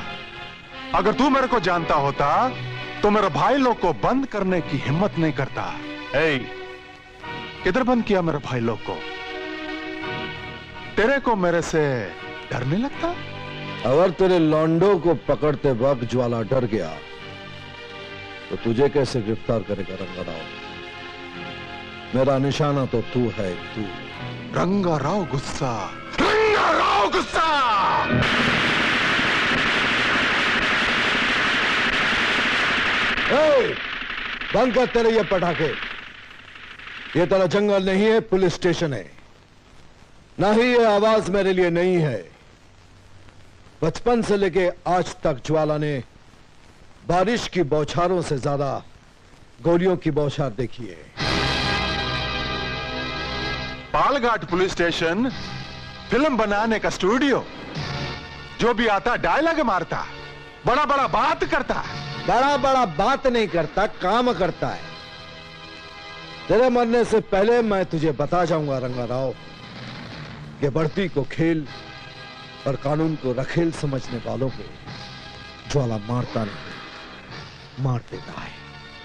अगर तू मेरे को जानता होता तो मेरे भाई लोग को बंद करने की हिम्मत नहीं करता। ए, किधर बंद किया मेरे भाई लोग को? तेरे को मेरे से डर नहीं लगता? अगर तेरे लॉन्डो को पकड़ते वक्त ज्वाला डर गया तो तुझे कैसे गिरफ्तार करेगा रंगाराव? मेरा निशाना तो तू है, तू। रंगाराव गुस्सा, रंगाराव गुस्सा। बंद कर तेरे ये पटाखे। ये तेरा जंगल नहीं है, पुलिस स्टेशन है। ना ही ये आवाज मेरे लिए नहीं है। बचपन से लेके आज तक ज्वाला ने बारिश की बौछारों से ज्यादा गोलियों की बौछार देखी है। पालघाट पुलिस स्टेशन फिल्म बनाने का स्टूडियो। जो भी आता डायलॉग मारता, बड़ा बड़ा बात करता। बड़ा बड़ा बात नहीं करता, काम करता है। तेरे मरने से पहले मैं तुझे बता जाऊंगा रंगाराव कि बढ़ती को खेल और कानून को रखेल समझने वालों को ज्वाला मारता नहीं, मार देता है।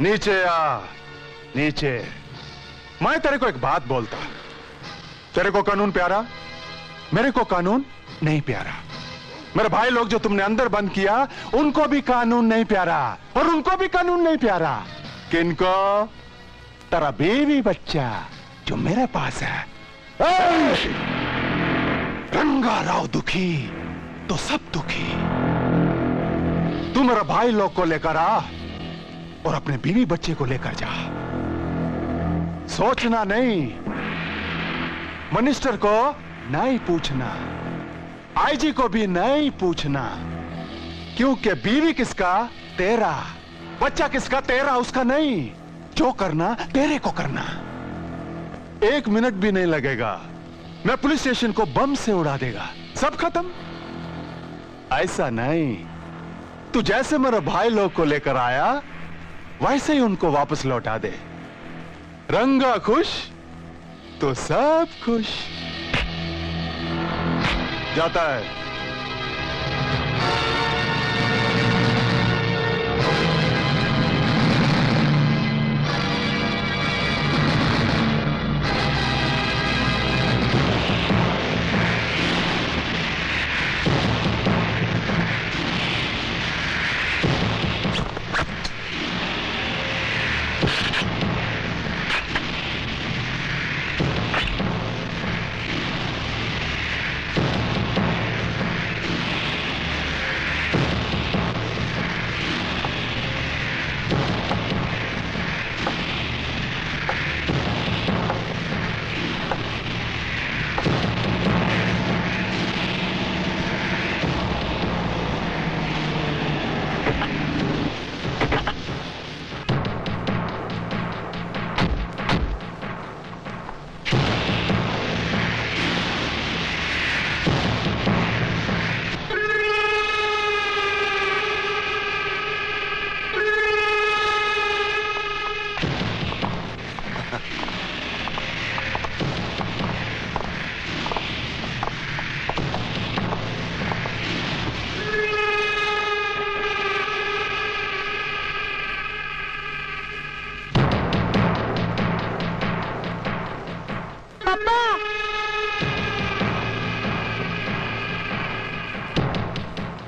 नीचे आ, नीचे। मैं तेरे को एक बात बोलता। तेरे को कानून प्यारा, मेरे को कानून नहीं प्यारा। मेरे भाई लोग जो तुमने अंदर बंद किया, उनको भी कानून नहीं प्यारा और उनको भी कानून नहीं प्यारा। किनको? तेरा बीवी बच्चा जो मेरे पास है। रंगा राव दुखी तो सब दुखी। तू मेरा भाई लोग को लेकर आ और अपने बीवी बच्चे को लेकर जा। सोचना नहीं, मिनिस्टर को नहीं पूछना, आईजी को भी नहीं पूछना, क्योंकि बीवी किसका? तेरा। बच्चा किसका? तेरा, उसका नहीं। जो करना तेरे को करना। 1 मिनट भी नहीं लगेगा, मैं पुलिस स्टेशन को बम से उड़ा देगा, सब खत्म। ऐसा नहीं, तू जैसे मेरे भाई लोग को लेकर आया वैसे ही उनको वापस लौटा दे। रंगा खुश तो सब खुश। जाता है।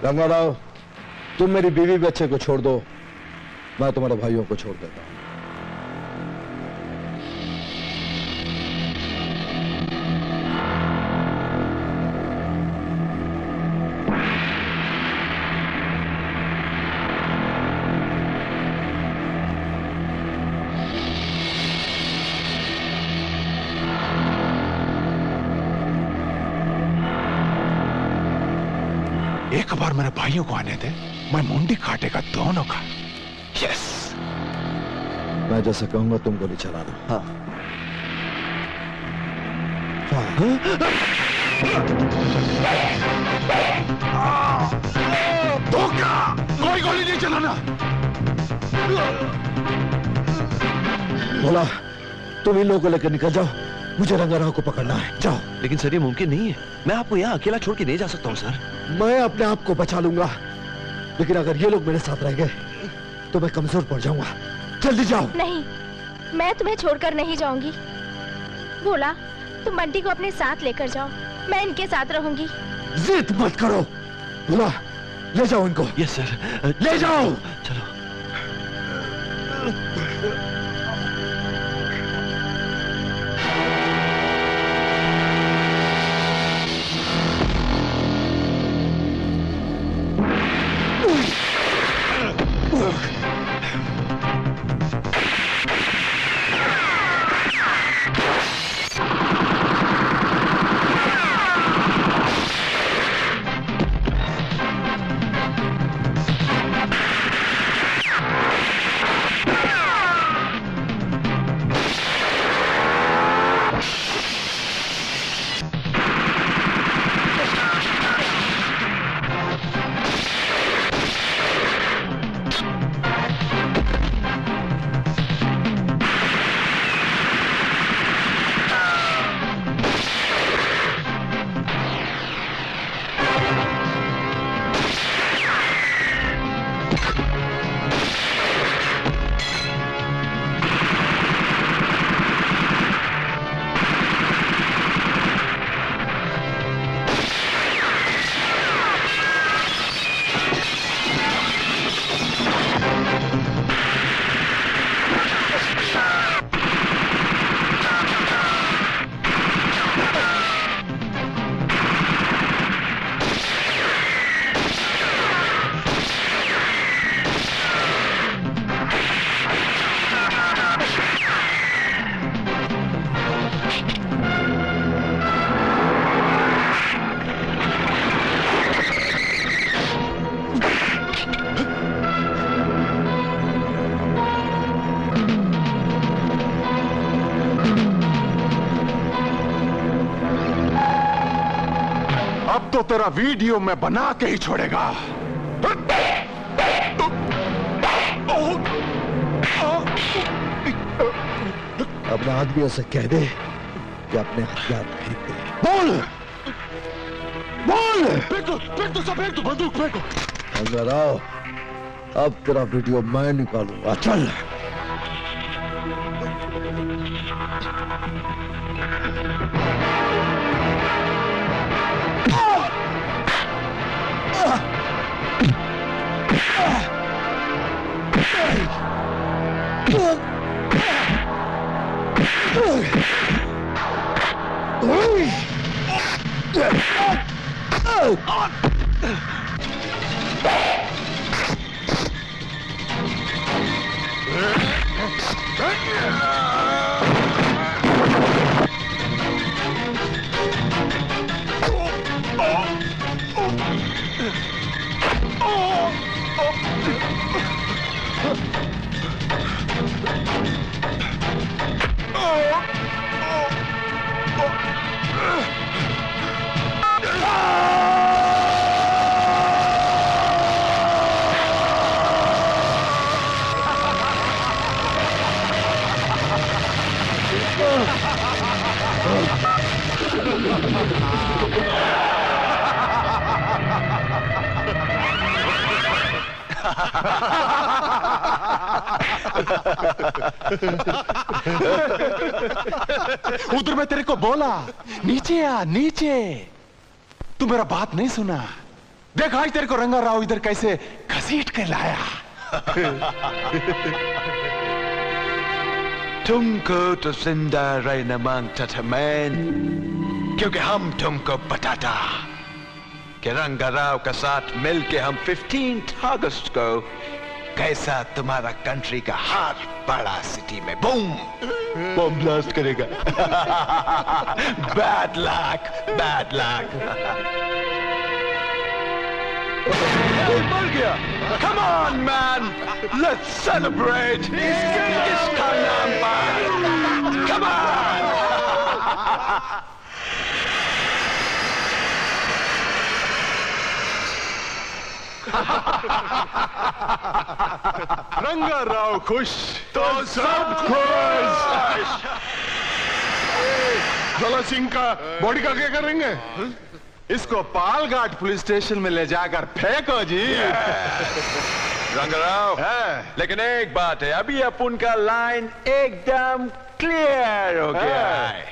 रंगाराव, तुम मेरी बीवी बच्चे को छोड़ दो, मैं तुम्हारे भाइयों को छोड़ देता हूं। एक बार मेरे भाइयों को आने दे, मैं मुंडी काटेगा दोनों का। यस। मैं जैसे कहूंगा तुम गोली चलाना। हाँ। धोखा! कोई गोली नहीं चलाना। बोला, तुम इन लोगों को लेकर निकल जाओ, मुझे रंगाराव को पकड़ना है। जाओ। लेकिन सर ये मुमकिन नहीं है, मैं आपको यहाँ अकेला छोड़ के नहीं जा सकता हूँ सर। मैं अपने आप को बचा लूंगा, लेकिन अगर ये लोग मेरे साथ रह गए तो मैं कमजोर पड़ जाऊंगा। जल्दी जाओ। नहीं, मैं तुम्हें छोड़कर नहीं जाऊंगी। बोला, तुम बंटी को अपने साथ लेकर जाओ, मैं इनके साथ रहूंगी। जिद मत करो। बोला, ले जाओ इनको। Yes sir. ले जाओ। चलो। तो तेरा वीडियो मैं बना के ही छोड़ेगा। अपने आदमियों से कह दे कि अपने हथियार फेंक दे। बोल बोल। फेंक दो सब, फेंक दो बंदूक, फेंको। रंगा राव, अब तेरा वीडियो मैं निकालूंगा। चल। उधर मैं तेरे को बोला, नीचे आ नीचे। तू मेरा बात नहीं सुना। देख आज तेरे को रंगा राव इधर कैसे घसीट कर लाया। तुमको तो जिंदा रहना मांगता था मैन, क्योंकि हम तुमको बताता कि रंगा राव के साथ मिलके हम 15 अगस्त को कैसा तुम्हारा कंट्री का हर बड़ा सिटी में बूम बम ब्लास्ट करेगा। Bad luck, bad luck. मर गया। Come on man, let's celebrate। इसका नाम पर। Come on। रंगा राव खुश तो सब खुश। ज्वाला सिंह का बॉडी का क्या करेंगे? इसको पालघाट पुलिस स्टेशन में ले जाकर फेंको जी। रंगाराव, लेकिन एक बात है, अभी अपन का लाइन एकदम क्लियर हो गया है।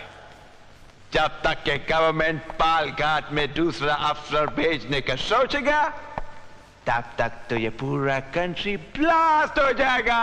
जब तक के गवर्नमेंट पालघाट में दूसरा अफसर भेजने का सोचेगा, तब तक तो ये पूरा कंट्री ब्लास्ट हो जाएगा।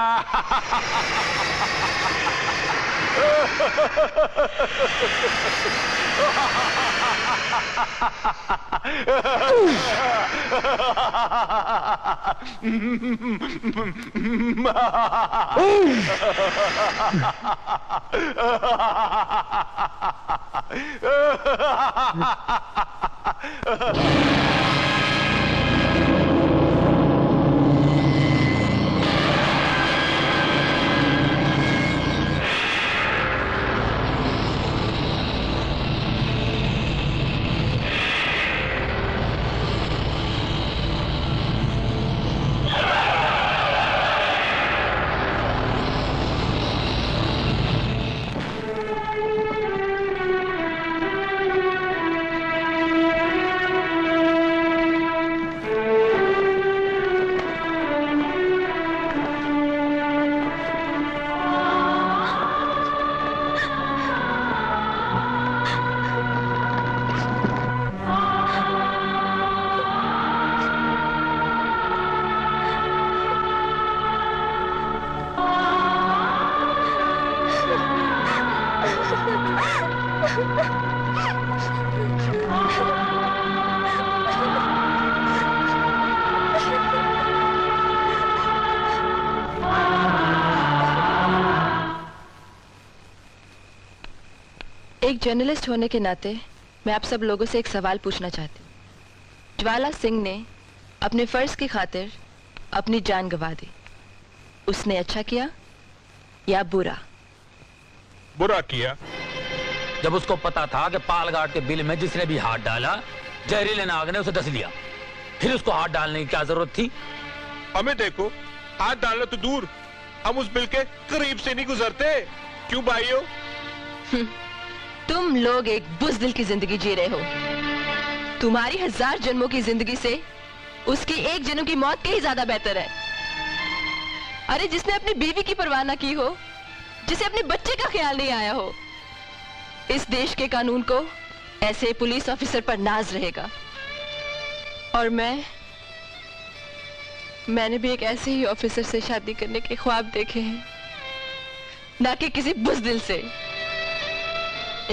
एक जर्नलिस्ट होने के नाते मैं आप सब लोगों से एक सवाल पूछना चाहती हूँ। ज्वाला सिंह ने अपने फर्ज की खातिर अपनी जान गंवा दी। उसने अच्छा किया या बुरा? बुरा किया। जब उसको पता था कि पालघाट के बिल में जिसने भी हाथ डाला जहरीले नाग ने उसे डस लिया, फिर उसको हाथ डालने की क्या जरूरत थी? हमें देखो, हाथ डालना तो दूर, हम उस बिल के करीब से नहीं गुजरते। क्यों भाइयों? तुम लोग एक बुज़दिल की जिंदगी जी रहे हो। तुम्हारी 1000 जन्मों की जिंदगी से उसकी एक जन्म की मौत कहीं ज्यादा बेहतर है। अरे जिसने अपनी बीवी की परवाह न की हो, जिसे अपने बच्चे का ख्याल नहीं आया हो, इस देश के कानून को ऐसे पुलिस ऑफिसर पर नाज रहेगा। और मैंने भी एक ऐसे ही ऑफिसर से शादी करने के ख्वाब देखे हैं, ना कि किसी बुज़दिल से।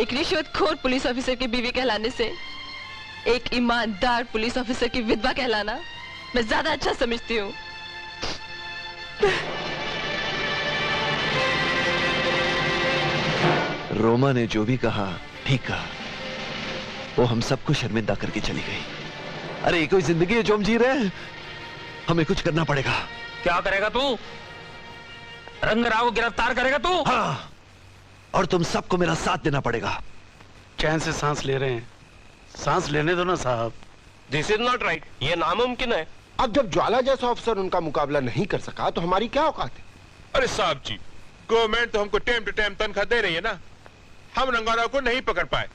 एक रिश्वतखोर पुलिस ऑफिसर की बीवी कहलाने से एक ईमानदार पुलिस ऑफिसर की विधवा कहलाना मैं ज्यादा अच्छा समझती हूँ। रोमा ने जो भी कहा ठीक कहा, वो हम सबको शर्मिंदा करके चली गई। अरे ये कोई जिंदगी है जो हम जी रहे हैं? हमें कुछ करना पड़ेगा। क्या करेगा तू? रंगराव को गिरफ्तार करेगा तू? हाँ, और तुम सबको मेरा साथ देना पड़ेगा। चैन से सांस ले रहे हैं, सांस लेने दो ना साहब। दिस इज नॉट राइट, ये नामुमकिन है। अब जब ज्वाला जैसा ऑफिसर उनका मुकाबला नहीं कर सका तो हमारी क्या औकात है? अरे साहब जी, गवर्नमेंट तो हमको टाइम टू टाइम तनख्वाह दे रही है ना। हम रंगाराव को नहीं पकड़ पाए,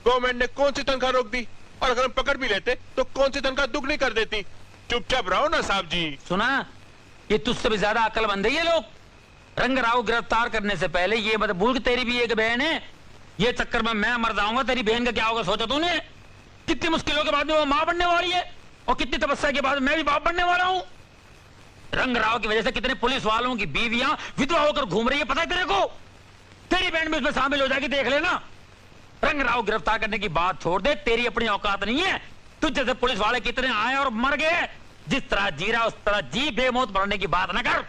गवर्नमेंट ने कौन सी तनख्वाह रोक दी? और अगर हम पकड़ भी लेते तो कौन सी तनख्वाह दुगनी कर देती? चुपचाप रहो ना साहब जी। सुना, ये तुझसे भी ज्यादा अक्लमंद है ये लोग। रंगराव गिरफ्तार करने से पहले ये मत भूल कि तेरी भी एक बहन है। ये चक्कर में मैं मर जाऊंगा, तेरी बहन का क्या होगा सोचा तूने? कितनी मुश्किलों के बाद में वो मां बनने वाली है, और कितनी तपस्या के बाद मैं भी बाप बनने वाला हूं। रंगराव की वजह से कितने पुलिस वालों की बीवियां विधवा होकर घूम रही है, पता है तेरे को? तेरी बहन भी उसमें शामिल हो जाएगी, देख लेना। रंगराव गिरफ्तार करने की बात छोड़ दे, तेरी अपनी औकात नहीं है। तुझ जैसे पुलिस वाले कितने आए और मर गए। जिस तरह जी रहा उस तरह जी, बेमौत मरने की बात न कर।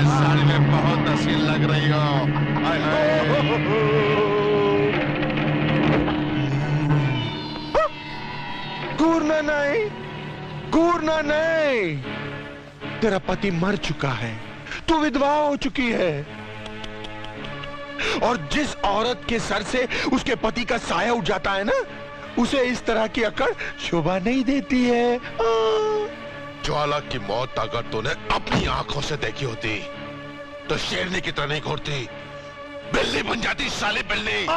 साड़ी में बहुत हसीन लग रही हो। घूरना नहीं, घूरना नहीं। तेरा पति मर चुका है, तू विधवा हो चुकी है, और जिस औरत के सर से उसके पति का साया उठ जाता है ना, उसे इस तरह की अकड़ शोभा नहीं देती है। ज्वाला की मौत अगर तूने अपनी आंखों से देखी होती तो शेरनी की तरह नहीं घूरती, बिल्ली बन जाती, साली बिल्ली।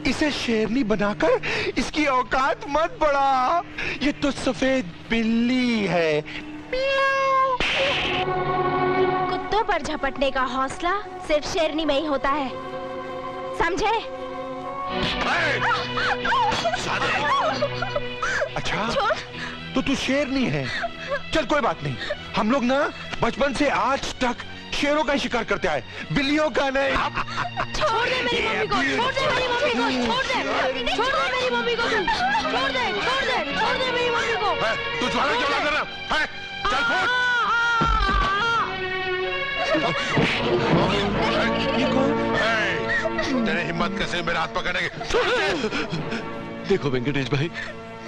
इसे शेरनी बनाकर इसकी औकात मत बढ़ा, ये तो सफेद बिल्ली है। कुत्तों पर झपटने का हौसला सिर्फ शेरनी में ही होता है, समझे? अच्छा, तो तू शेरनी है। चल कोई बात नहीं, हम लोग ना बचपन से आज तक शेरों का शिकार करते आए, बिल्लियों का नहीं। छोड़ दे मेरी मम्मी को, छोड़ दे मेरी मम्मी को, छोड़ दे, छोड़ दे मेरी मम्मी को, छोड़ दे, छोड़ दे, छोड़ दे मेरी मम्मी को। तू ज्वाला क्या कर रहा है? चल फोड़। तेरी हिम्मत कैसे मेरा हाथ पकड़ने की? देखो वेंकटेश भाई,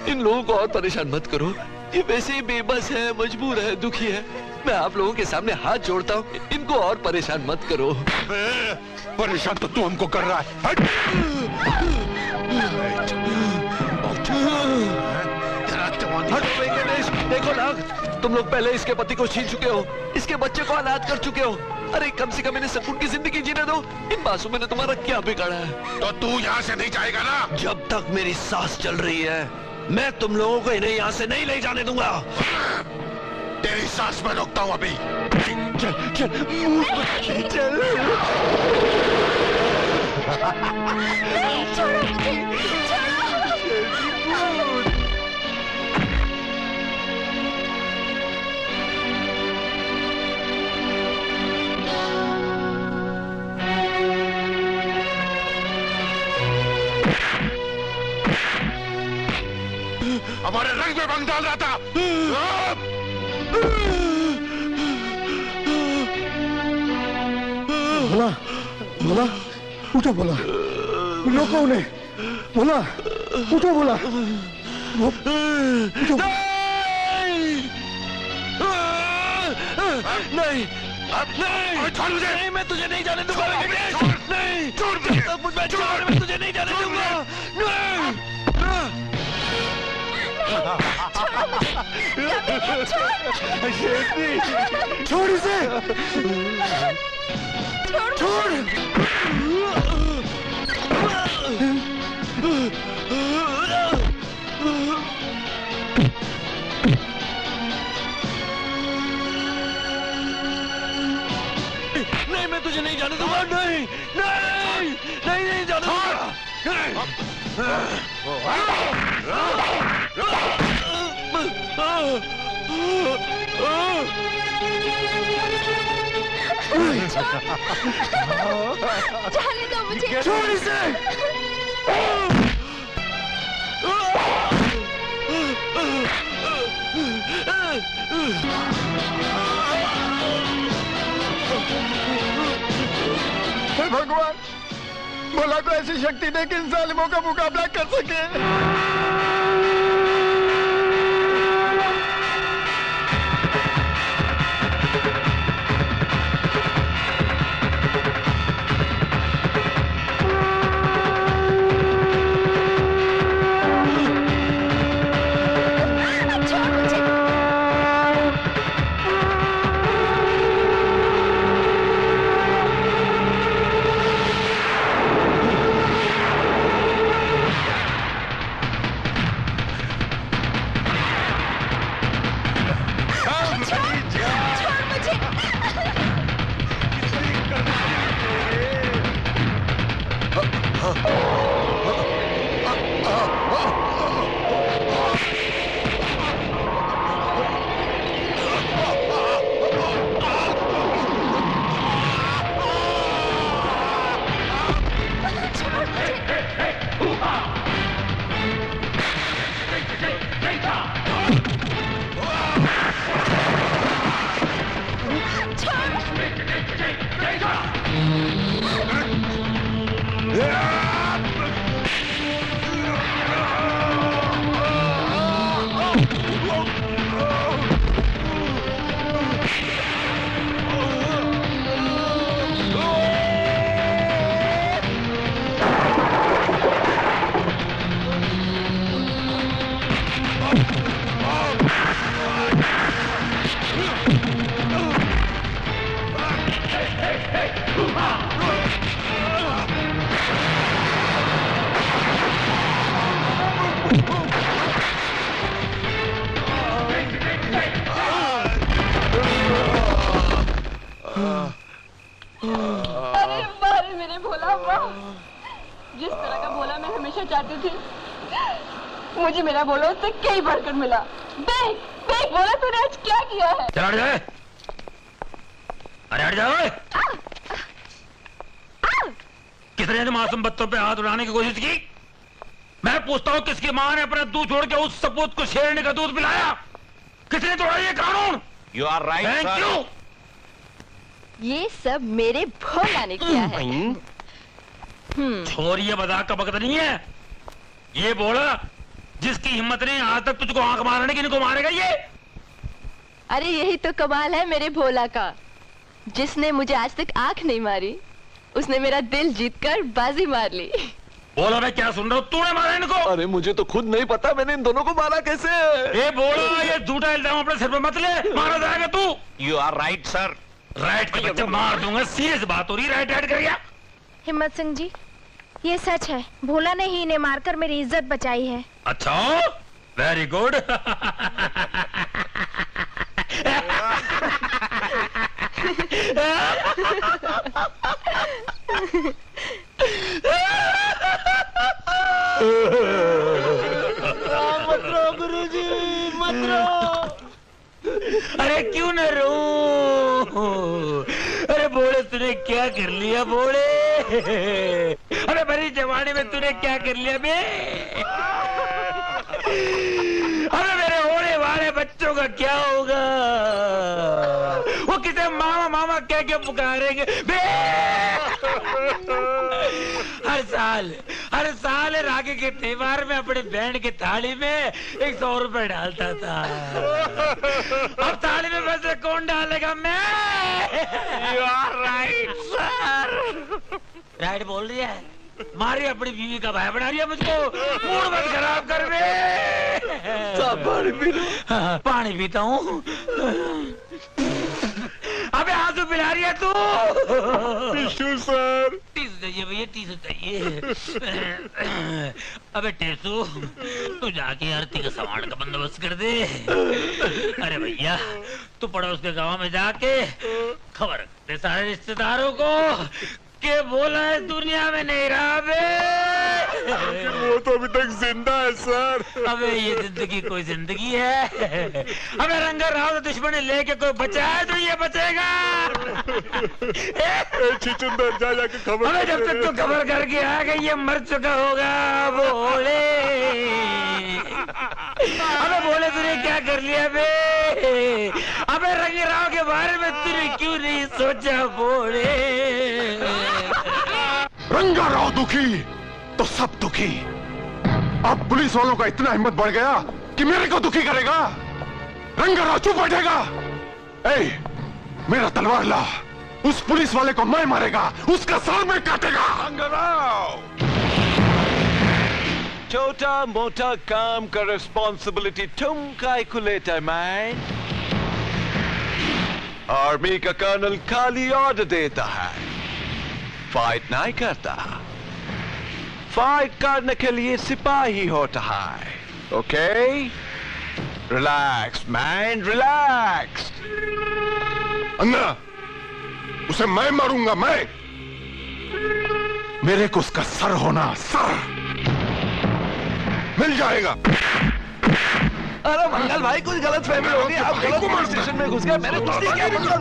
इन लोगों को और परेशान मत करो। ये वैसे ही बेबस है, मजबूर है, दुखी है। मैं आप लोगों के सामने हाथ जोड़ता हूँ, इनको और परेशान मत करो। परेशान तो तू हमको कर रहा है। हट। हट वेंकटेश, देखो ना, तुम लोग पहले इसके पति को छीन चुके हो, इसके बच्चे को अनाथ कर चुके हो। अरे कम से कम इन्हें सुकून की जिंदगी जीने दो। इन मासूम ने तुम्हारा क्या बिगाड़ा है? तो तू यहाँ से नहीं जाएगा ना? जब तक मेरी सांस चल रही है, मैं तुम लोगों को इन्हें यहाँ से नहीं ले जाने दूंगा। तेरी सांस में रोकता हूँ अभी। चल चल चल। छोड़ो मुझे, छोड़ो। हमारे रंग में भंग डाल रहा था। बोला बोला, उठो बोला, रोको उन्हें। बोला उठो बोला नहीं छोड़ मुझे। नहीं, मैं तुझे नहीं जाने दूंगा। नहीं, छोड़ मुझे। मैं तुझे नहीं जाने दूंगा। छोड़ इसे। छोड़। नहीं, मैं तुझे नहीं जाने दूंगा। नहीं नहीं नहीं नहीं जाने दूंगा। जाने दो मुझे। छोड़ इसे। हे भगवान, भोला को ऐसी शक्ति दे कि इन जालिमों का मुकाबला कर सके। जिस तरह का भोला मैं हमेशा चाहती थी, मुझे मेरा भोला उससे कई बढ़कर मिला। देख देख भोला, तूने आज क्या किया है? चल हट जाए। अरे हट जाओ। किसने मासूम बच्चों पे हाथ उड़ाने की कोशिश की? मैं पूछता हूँ, किसकी माँ ने अपना दूध छोड़ के उस सपूत को शेरनी का दूध पिलाया? किसने तोड़ा ये कानून? You are right sir. Thank you. ये सब मेरे भोला ने किया है। छोरी, ये मजाक का वक्त नहीं है। ये बोला जिसकी हिम्मत नहीं आज तक तुझको आंख मारने की, इनको मारेगा ये। अरे यही तो कमाल है मेरे भोला का। जिसने मुझे आज तक आंख नहीं मारी, उसने मेरा दिल जीतकर बाजी मार ली। बोला मैं क्या सुन रहा हूँ? तूने मारा इनको? अरे मुझे तो खुद नहीं पता मैंने इन दोनों को मारा कैसे। ये बोला, ये झूठा इल्जाम अपने सिर पे मत ले, मारा जाएगा तू। You are right sir. Right के बच्चे मार दूंगा, सीरियस बात हो रही। राइट राइट कर गया। हिम्मत सिंह जी, ये सच है, भोला ने ही इन्हें मारकर मेरी इज्जत बचाई है। अच्छा, वेरी गुड। मत रो गुरुजी, मत रो। अरे क्यों न रो? अरे बोले, तूने क्या कर लिया बोले? अरे मेरी जवानी में तूने क्या कर लिया बे? अरे मेरे होने वाले बच्चों का क्या होगा? वो किसे मामा मामा कह के पुकारेंगे बे? हर साल राखी के त्योहार में अपने बैंड की थाली में 100 रुपए डालता था। अब थाली में पैसे कौन डालेगा? मैं। You are right, sir. Right बोल रही है। मारी अपनी बीवी का भाई बना दिया मुझको। मूड मत खराब कर बे। पानी पी लो। पानी पीता हूँ। अबे आंसू पिला रही है तू। Tissue sir. टिश्यू चाहिए भैया, टिश्यू चाहिए। अबे टेसू, तू जाके आरती का सामान का बंदोबस्त कर दे। अरे भैया, तू पड़ोस के गांव में जाके खबर दे सारे रिश्तेदारों को के बोला है दुनिया में नहीं रहा बे। वो तो अभी तक जिंदा है सर। अबे ये जिंदगी कोई जिंदगी है? अबे रंगा राव दुश्मन लेके कोई बचा है तो ये बचेगा। चिचुंदर जा जाके खबर। अबे जब तक तू खबर करके आ गई ये मर चुका होगा बोले। अबे बोले तूने क्या कर लिया बे? अबे रंगे राव के बारे में तूने क्यों नहीं सोचा बोले? रंगा राव दुखी तो सब दुखी। अब पुलिस वालों का इतना हिम्मत बढ़ गया कि मेरे को दुखी करेगा। रंगा राव चुप बैठेगा। ए, मेरा तलवार ला। उस पुलिस वाले को मैं मारेगा, उसका सर में काटेगा। रंगा राव, छोटा मोटा काम का रिस्पॉन्सिबिलिटी तुम काय को लेता मैन? आर्मी का कर्नल खाली ऑर्डर देता है, फाइट नहीं करता। फाइट करने के लिए सिपाही होता है। Okay? Relax man, relax. Anna, उसे मैं मारूंगा, मैं। मेरे को उसका सर होना, सर मिल जाएगा। अरे मंगल भाई, कुछ गलत फहमी होगी। आप गलत स्टेशन में घुस गए। मैंने कुछ नहीं किया मंगल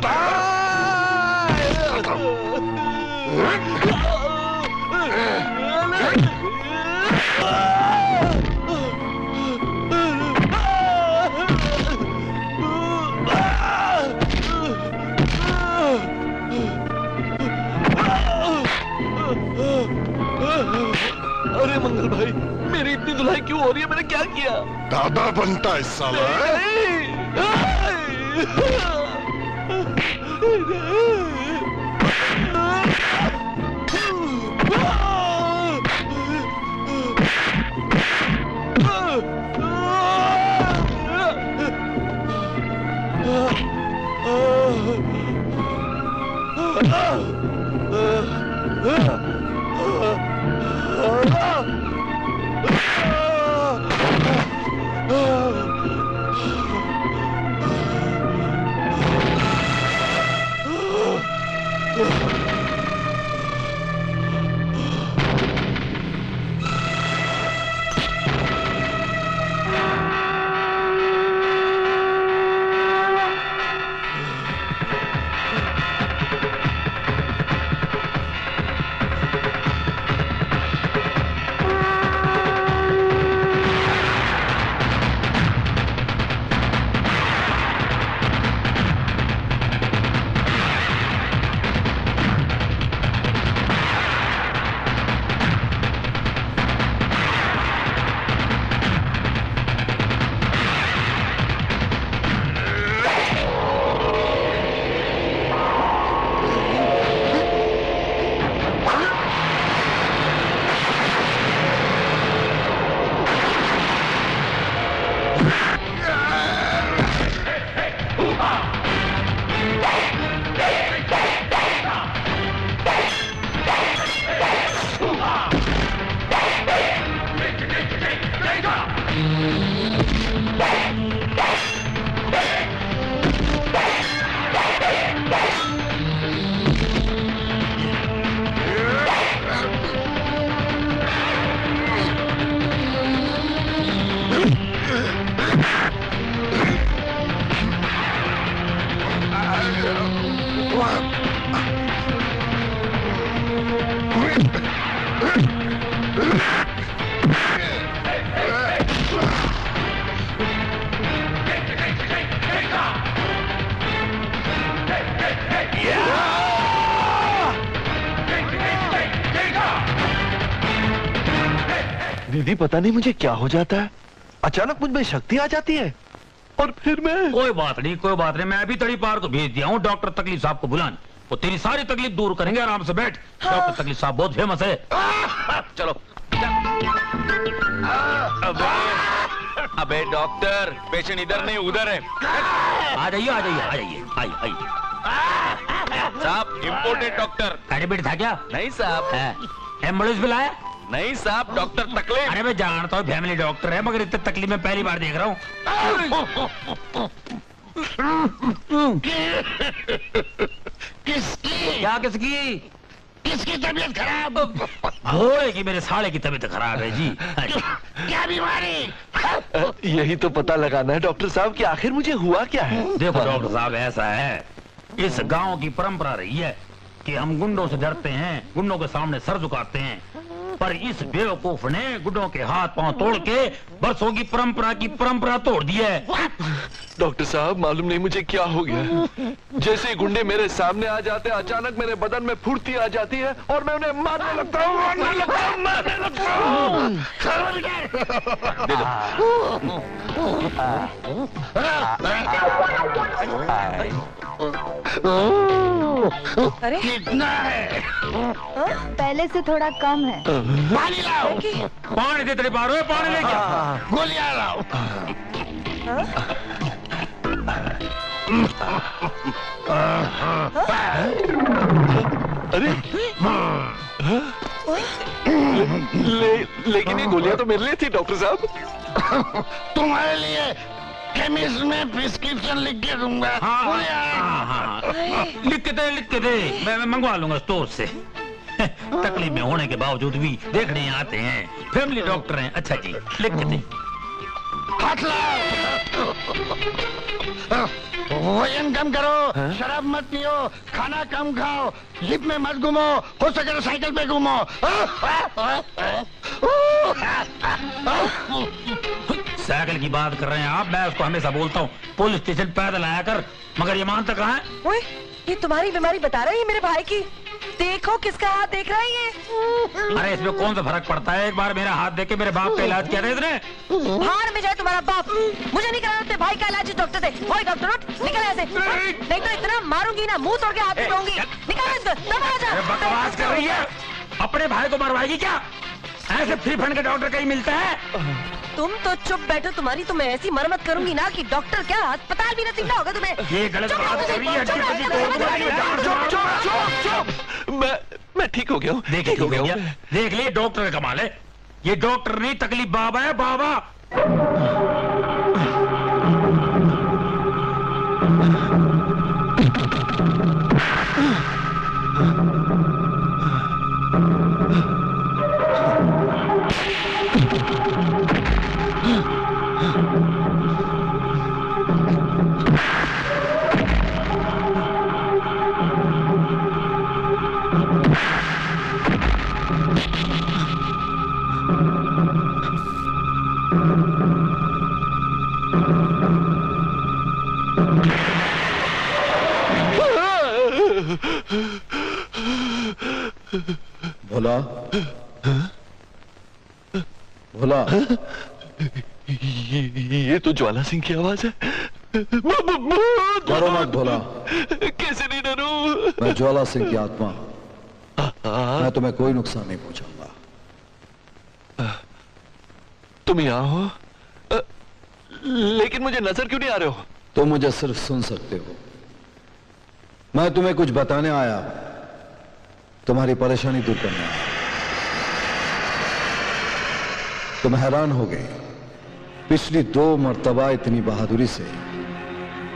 अरे मंगल भाई, मेरी इतनी धुलाई क्यों हो रही है? मैंने क्या किया? दादा बनता है साला। दीदी पता नहीं मुझे क्या हो जाता है, अचानक मुझ में शक्ति आ जाती है और फिर मैं। कोई बात नहीं, कोई बात नहीं, मैं अभी तड़ी पार को भेज दिया हूँ डॉक्टर तकलीफ साहब को बुलाने। वो तेरी सारी तकलीफ दूर करेंगे, आराम से बैठ। हाँ। डॉक्टर तकलीफ साहब बहुत फेमस है। चलो। अबे डॉक्टर, पेशेंट इधर नहीं उधर है। आ जाइए आ जाइए आ जाइए, आइए। साहब इम्पोर्टेड डॉक्टर। एडमिट था क्या? नहीं साहब। एम्बुलेंस बुलाया? नहीं साहब, डॉक्टर तकलीफ। अरे मैं जानता हूँ फैमिली डॉक्टर है, मगर इतने तकलीफ में पहली बार देख रहा हूँ। किसकी? क्या किसकी? किसकी तबीयत खराब? घोड़े की, मेरे साले की तबीयत खराब है जी। क्या बीमारी? यही तो पता लगाना है डॉक्टर साहब कि आखिर मुझे हुआ क्या है। देखो डॉक्टर साहब, ऐसा है, इस गांव की परंपरा रही है कि हम गुंडों से डरते हैं, गुंडों के सामने सर झुकाते हैं, पर इस बेवकूफ ने गुंडों के हाथ पांव तोड़ के बरसों की परंपरा तोड़ दी है। डॉक्टर साहब मालूम नहीं मुझे क्या हो गया, जैसे ही गुंडे मेरे सामने आ जाते हैं अचानक मेरे बदन में फुर्ती आ जाती है और मैं उन्हें मारने लगता हूँ। अरे कितना है? पहले से थोड़ा कम है। पानी लाओ। पानी दे तेरे पारो, पानी लेके आ। गोलियां लाओ। अरे लेकिन ये गोलियां तो मेरे लिए थी डॉक्टर साहब। तुम्हारे लिए केमिस्ट में प्रिस्क्रिप्शन लिख के दूंगा। लिख के दे, मैं मंगवा लूंगा स्टोर से। तकलीफ में होने के बावजूद भी देखने आते हैं, फैमिली डॉक्टर हैं। अच्छा जी, लिख के दे। हाथ लाओ। वजन कम करो, शराब मत पियो, खाना कम खाओ, जिप में मत घूमो, हो सके तो साइकिल पे घूमो। साइकिल की बात कर रहे हैं आप? मैं उसको हमेशा बोलता हूँ पुलिस स्टेशन पैदल आया कर, मगर ये मानता कहाँ है? ओए, ये तुम्हारी बीमारी बता रही है मेरे भाई की। देखो किसका हाथ देख रहा है ये। अरे इसमें कौन सा फर्क पड़ता है? एक बार मेरा हाथ देख के मेरे बाप का इलाज किया था इसने। बाहर में जाए तुम्हारा बाप, मुझे नहीं कराना अपने भाई का इलाज इस डॉक्टर से। ओए डॉक्टर उठ, निकल ऐसे, नहीं तो इतना मारूंगी ना, मुंह तोड़ के हाथ दूंगी। निकल इसको, दबा जा। बकवास कर रही है, अपने भाई को मरवाएगी क्या? ऐसे फ्री फंड का डॉक्टर कहीं मिलता है? तुम तो चुप बैठो, तुम्हारी तो मैं ऐसी मरम्मत करूंगी ना कि डॉक्टर क्या अस्पताल भी नसीब ना होगा तुम्हें। ये गलत बात कर रही है। मैं ठीक हो गया हूँ। देख लिए डॉक्टर का कमाल है। ये डॉक्टर नहीं, तकलीफ बाबा है, बाबा। भोला, भोला, ये तो ज्वाला सिंह की आवाज है। डरो मत भोला। कैसे नहीं डरूं? मैं ज्वाला सिंह की आत्मा, मैं तुम्हें कोई नुकसान नहीं पहुंचाऊंगा। तुम यहाँ हो, लेकिन मुझे नजर क्यों नहीं आ रहे हो? तुम मुझे सिर्फ सुन सकते हो, मैं तुम्हें कुछ बताने आया, तुम्हारी परेशानी दूर करने आया। तुम हैरान हो गए, पिछली 2 मर्तबा इतनी बहादुरी से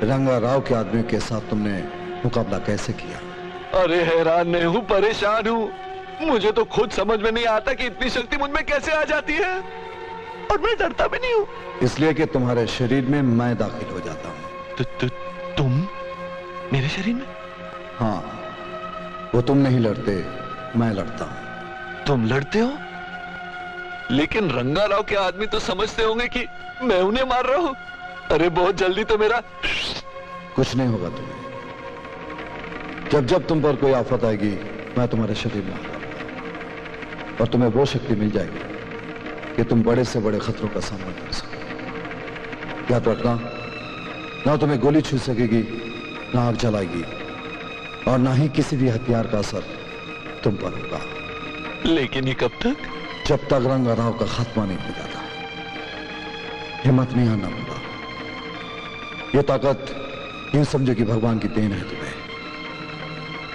रंगा राव के आदमी के साथ तुमने मुकाबला कैसे किया? अरे हैरान नहीं हूं, परेशान हूं। मुझे तो खुद समझ में नहीं आता कि इतनी शक्ति मुझ में कैसे आ जाती है, और मैं डरता भी नहीं हूं। इसलिए कि तुम्हारे शरीर में मैं दाखिल हो जाता हूं। तुम मेरे शरीर में? हाँ, वो तुम नहीं लड़ते, मैं लड़ता हूं। तुम लड़ते हो? लेकिन रंगा राव के आदमी तो समझते होंगे कि मैं उन्हें मार रहा हूं। अरे बहुत जल्दी तो मेरा कुछ नहीं होगा तुम्हें। जब जब तुम पर कोई आफत आएगी, मैं तुम्हारे शरीर में आऊंगा और तुम्हें वो शक्ति मिल जाएगी कि तुम बड़े से बड़े खतरों का सामना कर सको। याद रखना, ना तुम्हें गोली छू सकेगी, ना आग जलाएगी, और ना ही किसी भी हथियार का असर तुम पर होगा। लेकिन ये कब तक? जब तक रंगा राव का खात्मा नहीं हो जाता। हिम्मत नहीं हारना पड़ता। ये ताकत यूं समझो कि भगवान की देन है तुम्हें।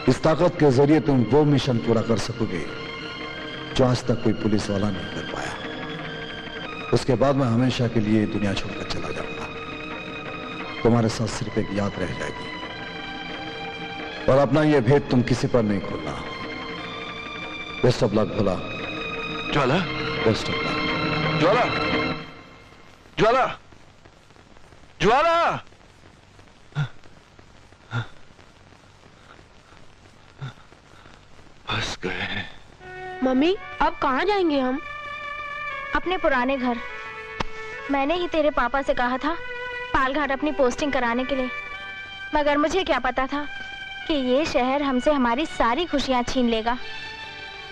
इस ताकत के जरिए तुम वो मिशन पूरा कर सकोगे जो आज तक कोई पुलिस वाला नहीं कर पाया। उसके बाद मैं हमेशा के लिए दुनिया छोड़कर चला जाऊंगा। तुम्हारे साथ सिर्फ एक याद रह जाएगी, और अपना यह भेद तुम किसी पर नहीं खोलना। Best of luck Bhola. Jwala, best of luck. Jwala, Jwala, Jwala. फंस गए। मम्मी, अब कहाँ जाएंगे हम? अपने पुराने घर। मैंने ही तेरे पापा से कहा था पालघाट अपनी पोस्टिंग कराने के लिए, मगर मुझे क्या पता था कि ये शहर हमसे हमारी सारी खुशियां छीन लेगा।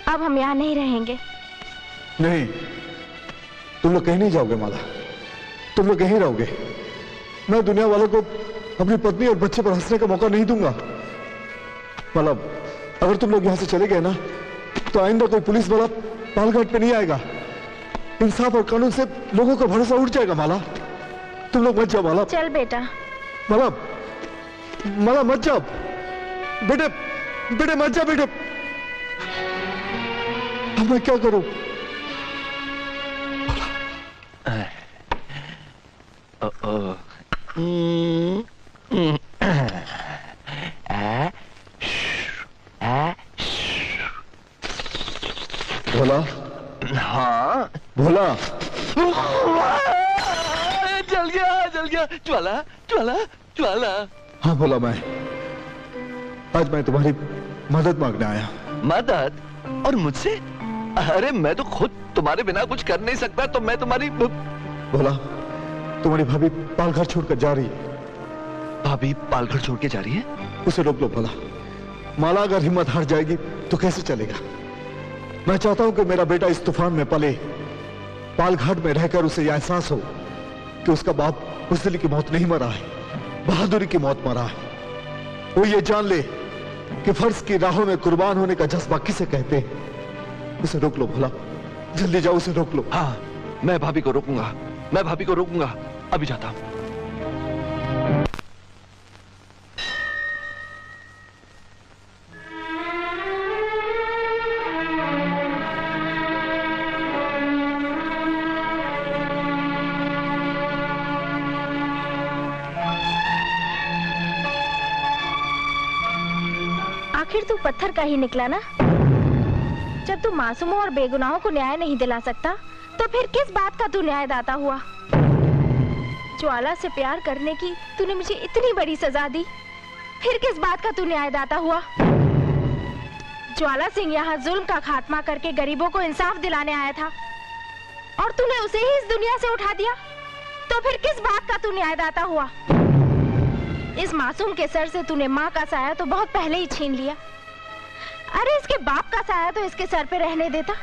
अब हम यहाँ नहीं रहेंगे। नहीं, तुम लोग कहीं नहीं जाओगे माला। तुम लोग यहीं रहोगे। मैं दुनिया वालों को अपनी पत्नी और बच्चे पर हंसने का मौका नहीं दूंगा। माला, अगर तुम लोग यहां से चले गए ना, तो आइंदा कोई पुलिस वाला पालघाट पे नहीं आएगा। इंसाफ और कानून से लोगों का भरोसा उठ जाएगा। माला, तुम लोग मत जाओ। माला, चल बेटा। माला, माला मत जाओ। बेटे, बेटे मत जाओ बेटे। अब मैं क्या करूं? भोला। हाँ भोला। जल गया, जल गया। ज्वाला, ज्वाला, ज्वाला। हाँ भोला, आज मैं तुम्हारी मदद मांगने आया। मदद? और मुझसे? अरे मैं तो खुद तुम्हारे बिना कुछ कर नहीं सकता, तो मैं तुम्हारी... भोला, तुम्हारी भाभी पालघर छोड़कर जा रही है। भाभी पालघर छोड़ के जा रही है? उसे रोक लो भोला। माला अगर हिम्मत हार जाएगी तो कैसे चलेगा? मैं चाहता हूं कि मेरा बेटा इस तूफान में पले, पालघाट में रहकर उसे यह एहसास हो कि उसका बाप बुज़दिली की मौत नहीं मरा है, बहादुरी की मौत मरा है। वो ये जान ले कि फर्ज की राहों में कुर्बान होने का जज्बा किसे कहते हैं। उसे रोक लो भोला, जल्दी जाओ, उसे रोक लो। हाँ, मैं भाभी को रोकूंगा, मैं भाभी को रोकूंगा। अभी जाता हूं। आखिर तू पत्थर का ही निकला ना। जब तू मासूमों और बेगुनाहों को न्याय नहीं दिला सकता, तो फिर किस बात का तू न्यायदाता हुआ? ज्वाला से प्यार करने की तूने मुझे इतनी बड़ी सजा दी, फिर किस बात का तू न्यायदाता हुआ? ज्वाला सिंह यहाँ जुल्म का खात्मा करके गरीबों को इंसाफ दिलाने आया था, और तूने उसे ही इस दुनिया से उठा दिया, तो फिर किस बात का तू न्यायदाता हुआ? इस मासूम के सर से तूने माँ का साया तो बहुत पहले ही छीन लिया। अरे इसके बाप का साया तो इसके सर पे रहने देता।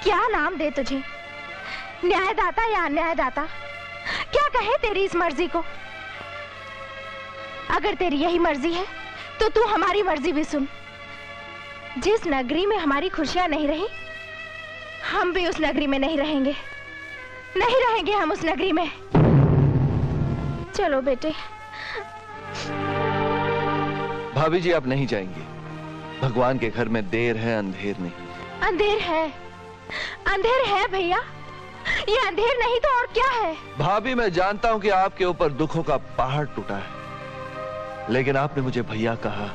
क्या नाम दे तुझे, न्यायदाता या अन्यायदाता? क्या कहे तेरी इस मर्जी को? अगर तेरी यही मर्जी है तो तू हमारी मर्जी भी सुन। जिस नगरी में हमारी खुशियां नहीं रही, हम भी उस नगरी में नहीं रहेंगे। नहीं रहेंगे हम उस नगरी में। चलो बेटे। भाभी जी, आप नहीं जाएंगे। भगवान के घर में देर है, अंधेर नहीं। अंधेर है, अंधेर है भैया। ये अंधेर नहीं तो और क्या है? भाभी, मैं जानता हूं कि आपके ऊपर दुखों का पहाड़ टूटा है, लेकिन आपने मुझे भैया कहा,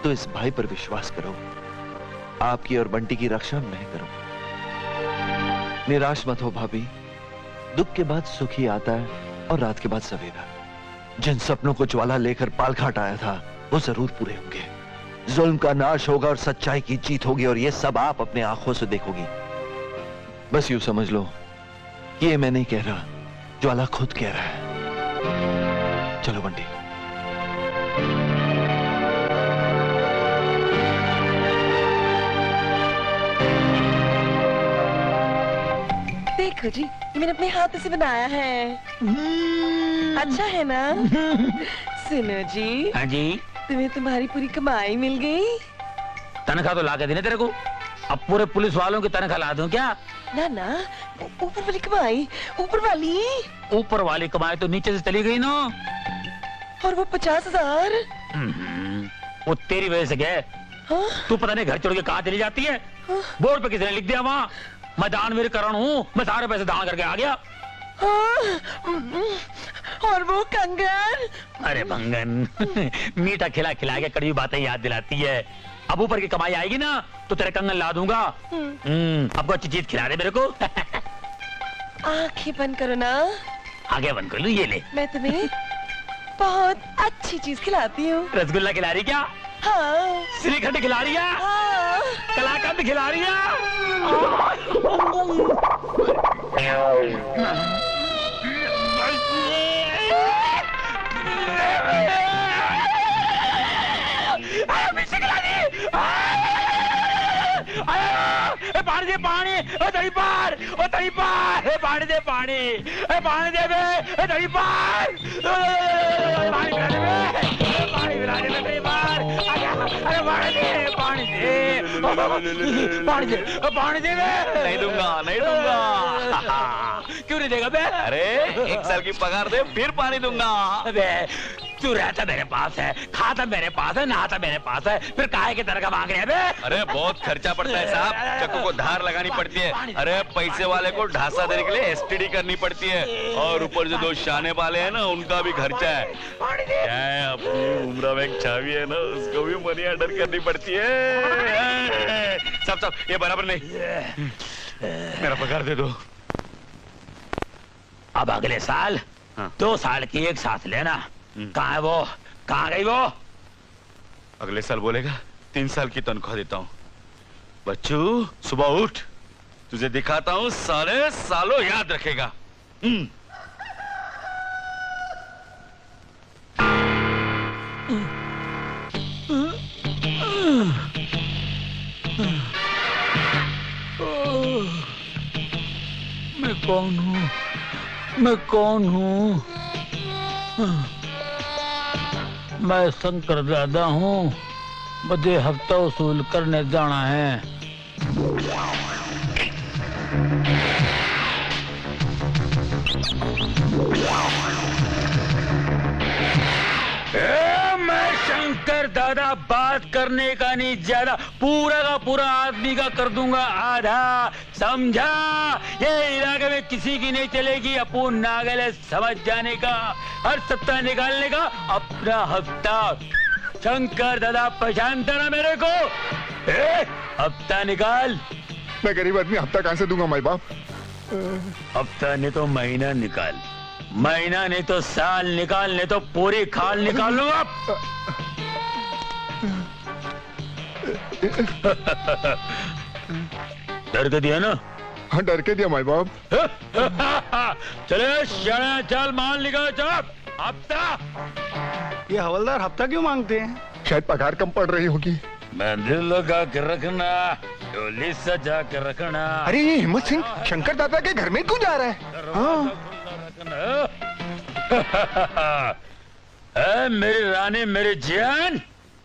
तो इस भाई पर विश्वास करो। आपकी और बंटी की रक्षा मैं करूं। निराश मत हो भाभी। दुख के बाद सुख ही आता है, और रात के बाद सवेरा। जिन सपनों को ज्वाला लेकर पालघाट आया था, वो जरूर पूरे होंगे। जुल्म का नाश होगा और सच्चाई की जीत होगी, और ये सब आप अपने आंखों से देखोगी। बस यूं समझ लो कि ये मैं नहीं कह रहा, ज्वाला खुद कह रहा है। चलो बंटी। देखो जी, ये मैंने अपने हाथ से बनाया है। अच्छा है ना? सुनो जी। हाँ जी। तुम्हें तुम्हारी पूरी कमाई मिल गई? तनख्वाह तो ला के देने तेरे को। अब पूरे पुलिस वालों की तनख्वाह ला दूं क्या? ना ना, ऊपर वाली कमाई। ऊपर वाली? ऊपर वाली कमाई तो नीचे से चली गई ना। और वो 50,000? वो तेरी वजह से गए। हाँ? तू पता नहीं घर छोड़ के कहाँ चली जाती है। हाँ? बोर्ड पे किसी ने लिख दिया वहाँ, मैं दानवीर करण हूँ, मैं सारे पैसे दान करके आ गया। हाँ? और वो कंगन? अरे भंगन मीठा खिला खिला के कड़वी बातें याद दिलाती है। अब ऊपर की कमाई आएगी ना तो तेरे कंगन ला दूंगा। अब को अच्छी चीज खिला दे मेरे को। आंखें बंद करो ना। आगे बंद कर लूं, ये ले। मैं तुम्हें बहुत अच्छी चीज खिलाती हूँ। रसगुल्ला खिला रही क्या? हाँ। श्रीखंड खिला रही है? हाँ। कलाकंद खिला रही है? पानी दे पानी, दही पार, दही पार, पानी दे पानी, पानी दे बे, दही पार, पानी पिला दे, पानी पिला दे, दही पार, अरे पानी दे, पानी दे, पानी दे, पानी दे बे। नहीं दूंगा, नहीं दूंगा। क्यों नहीं देगा बे? अरे 1 साल की पगार दे फिर पानी दूंगा। अबे तू रहता मेरे पास है, खाता मेरे पास है, नहाता मेरे पास है, फिर काहे की तरह का मांग रहे हैं बे? अरे बहुत खर्चा पड़ता है साहब, चक्कू को धार लगानी पड़ती है। अरे पैसे वाले को ढांसा देने के लिए एसटीडी करनी पड़ती है, और ऊपर से 2 शाने वाले हैं ना, उनका भी खर्चा है। क्या है, अपनी उम्र में एक छावी है ना, उसको भी मनी ऑर्डर करनी पड़ती है। सब ये बराबर नहीं, मेरा पगार दे दो। अब अगले साल 2 साल की एक साथ लेना। कहाँ है वो? कहाँ गई वो? अगले साल बोलेगा 3 साल की तनख्वाह देता हूँ। बच्चू सुबह उठ, तुझे दिखाता हूँ, सारे सालों याद रखेगा। मैं कौन हूँ? मैं कौन हूँ? मैं शंकर दादा हूँ, मुझे हफ्ता वसूल करने जाना है। मैं शंकर दादा बात करने का नहीं, ज्यादा पूरा का पूरा आदमी का कर दूंगा आधा, समझा? ये इलाके में किसी की नहीं चलेगी। अपूर्ण नागल है, समझ जाने का, हर सप्ताह निकालने का अपना हफ्ता। शंकर दादा पहचानता ना मेरे को? हफ्ता निकाल। मैं गरीब आदमी, हफ्ता कहां से दूंगा माई बाप? हफ्ता नहीं तो महीना निकाल, महीना नहीं तो साल निकाल, नहीं तो पूरी खाल निकाल लूंगा। डर के दिया ना? हाँ डर के दिया माई बाप। चले चल माल निकाल, चल। हफ्ता। ये हवलदार हफ्ता क्यों मांगते हैं? शायद पगार कम पड़ रही होगी। मंदिर लगा के रखना, डोली सजा के रखना। अरे ये हिम्मत सिंह शंकर दादा के घर में क्यों जा रहा है? हाँ। मेरी रानी, मेरी जान,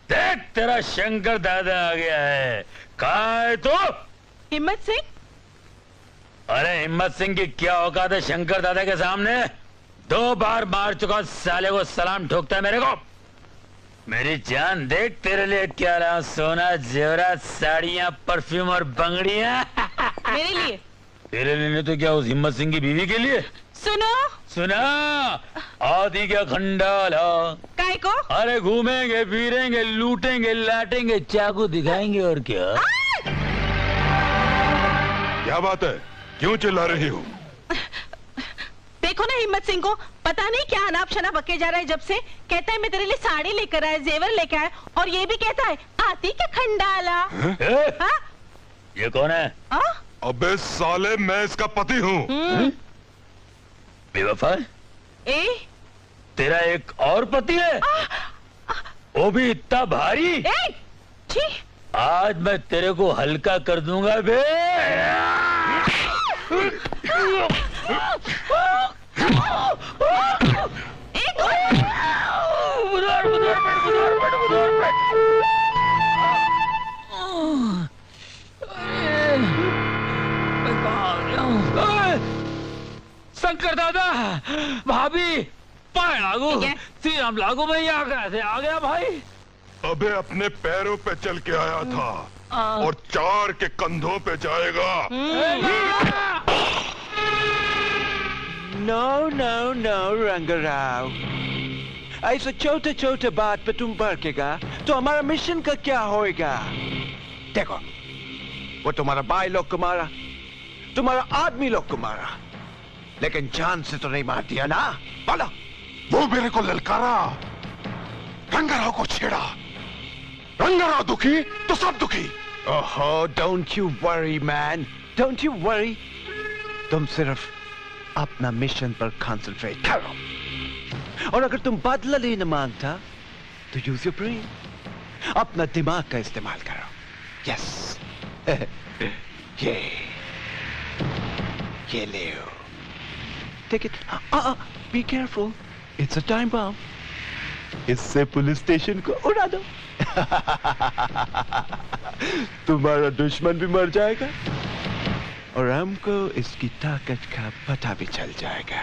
देख तेरा शंकर दादा आ गया है। कहाँ है तू? हिम्मत सिंह? अरे हिम्मत सिंह की क्या औकात है शंकर दादा के सामने? 2 बार मार चुका साले को, सलाम ठोकता है मेरे को। मेरी जान देख तेरे लिए क्या रहा, सोना जेवरात, साड़ियाँ, परफ्यूम और बंगड़ियाँ। मेरे लिए? तेरे लिए नहीं तो क्या उस हिम्मत सिंह की बीवी के लिए? सुनो, सुना, आदि क्या खंडाला। काय को? अरे घूमेंगे फिरेंगे, लूटेंगे लाटेंगे, चाकू दिखाएंगे, और क्या? क्या बात है, क्यों चिल्ला रही हो? देखो ना हिम्मत सिंह को, पता नहीं क्या अनाप शनाप बके जा रहा है। जब से कहता है मैं तेरे लिए साड़ी लेकर आया, जेवर लेकर आया, और ये भी कहता है आती के खंडाला। हाँ? ये कौन है? अबे साले, मैं इसका पति हूँ। बेवफा? तेरा एक और पति है? वो भी इतना भारी? आज मैं तेरे को हल्का कर दूंगा बे। शंकर दादा, भाभी, पाए लागू, श्री राम लागू, मैं यहाँ कैसे आ गया भाई? अबे अपने पैरों पे चल के आया था और 4 के कंधों पे जाएगा। नो नो नो रंगराव, ऐसा छोटे छोटे बात पे तुम भड़केगा तो हमारा मिशन का क्या होएगा? देखो, वो तुम्हारा भाई लोग को मारा, तुम्हारा आदमी लोग को मारा, लेकिन जान से तो नहीं मार दिया ना? बोलो। वो मेरे को ललकारा, रंगाराव को छेड़ा, रंगाराव दुखी तो सब दुखी। ओहो, don't you worry man, don't you worry. तुम सिर्फ अपना मिशन पर कंसंट्रेट करो, और अगर तुम बदला लेना मांगता तो यूज योर ब्रेन, अपना दिमाग का इस्तेमाल करो। यस, ये ले, take it. Be careful, it's a time bomb. इससे पुलिस स्टेशन को उड़ा दो। तुम्हारा दुश्मन भी मर जाएगा और हमको इसकी ताकत का पता भी चल जाएगा।